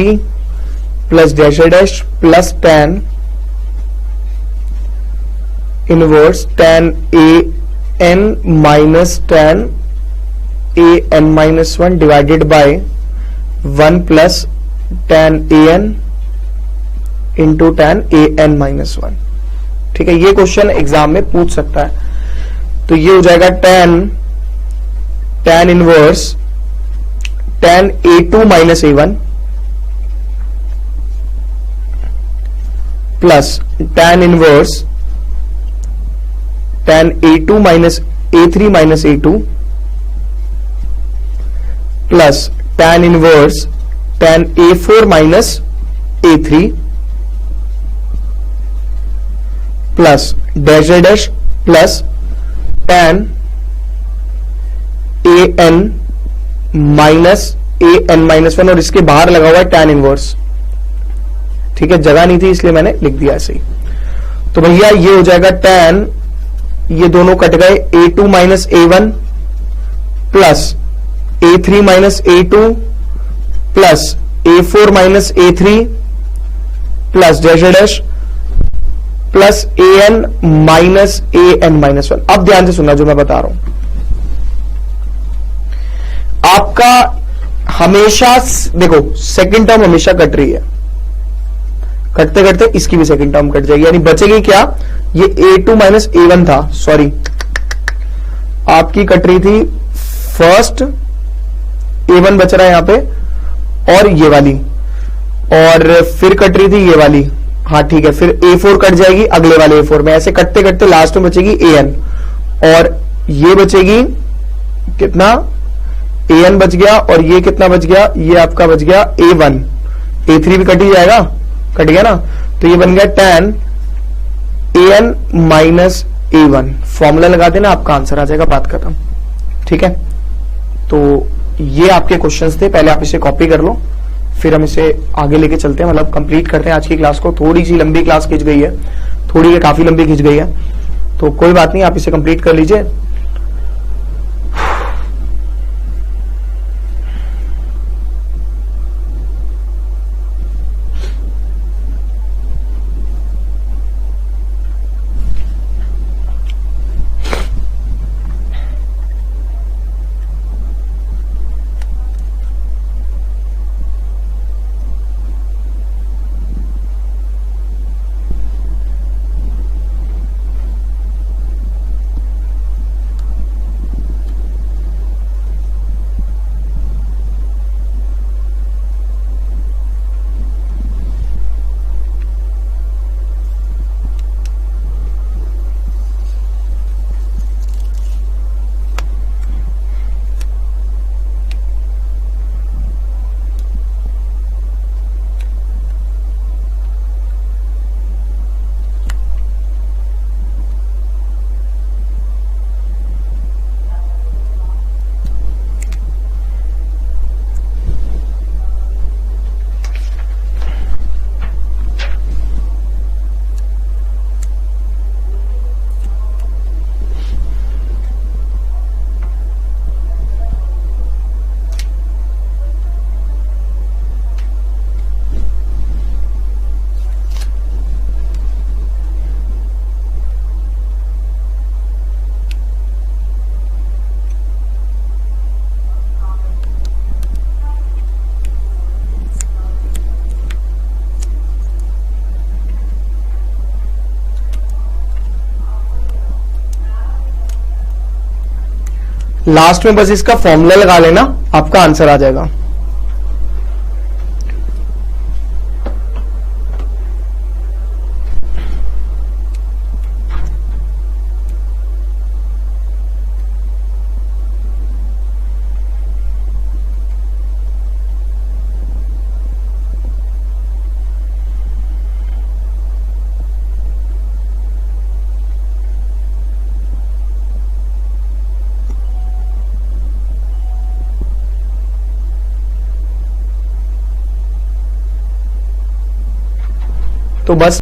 plus dash plus tan inverse tan AN minus tan AN minus 1 divided bye 1 plus tan AN into tan AN minus 1। ठीक है, ये question exam में पूछ सकता है। तो ये हो जाएगा tan inverse tan A2 minus A1 plus tan inverse tan A2 minus A3 minus A2 plus tan inverse tan A4 minus A3 plus dash plus tan AN minus AN minus 1 और इसके बाहर लगा हुआ है tan इनवर्स। ठीक है, जगह नहीं थी इसलिए मैंने लिख दिया ऐसे ही। तो भैया ये हो जाएगा tan, ये दोनों कट गए, A2 minus A1 plus A3 minus A2 plus A4 minus A3 plus dash plus AN minus AN minus 1। अब ध्यान से सुनना जो मैं बता रहा हूं, आपका हमेशा देखो सेकंड टर्म हमेशा कट रही है, कटते कटते इसकी भी सेकंड टर्म कट जाएगी, यानी बचेगी क्या, ये A2 माइनस A1 था, सॉरी आपकी कट रही थी फर्स्ट, A1 बच रहा है यहां पे और ये वाली, और फिर कट रही थी ये वाली, हाँ ठीक है, फिर A4 कट जाएगी अगले वाले A4 में, ऐसे कटते कटते लास्ट में बचेगी AN, और ये बचेगी कितना, AN बच गया, और ये कितना बच गया, ये आपका बच गया A1, A3 भी कट ही जाएगा, कट गया ना, तो ये बन गया tan AN minus A1 formula लगा देना, आपका आंसर आ जाएगा, बात खत्म। ठीक है, तो ये आपके क्वेश्चंस थे, पहले आप इसे कॉपी कर लो, फिर हम इसे आगे लेके चलते हैं, मतलब कंप्लीट करते हैं आज की क्लास को। थोड़ी सी लंबी क्लास खिंच गई है, थोड़ी है काफी लंबी खिंच गई है, तो कोई बात नहीं, आप इसे कंप्लीट कर लीजिए। लास्ट में बस इसका फॉर्मूला लगा लेना, आपका आंसर आ जाएगा। तो बस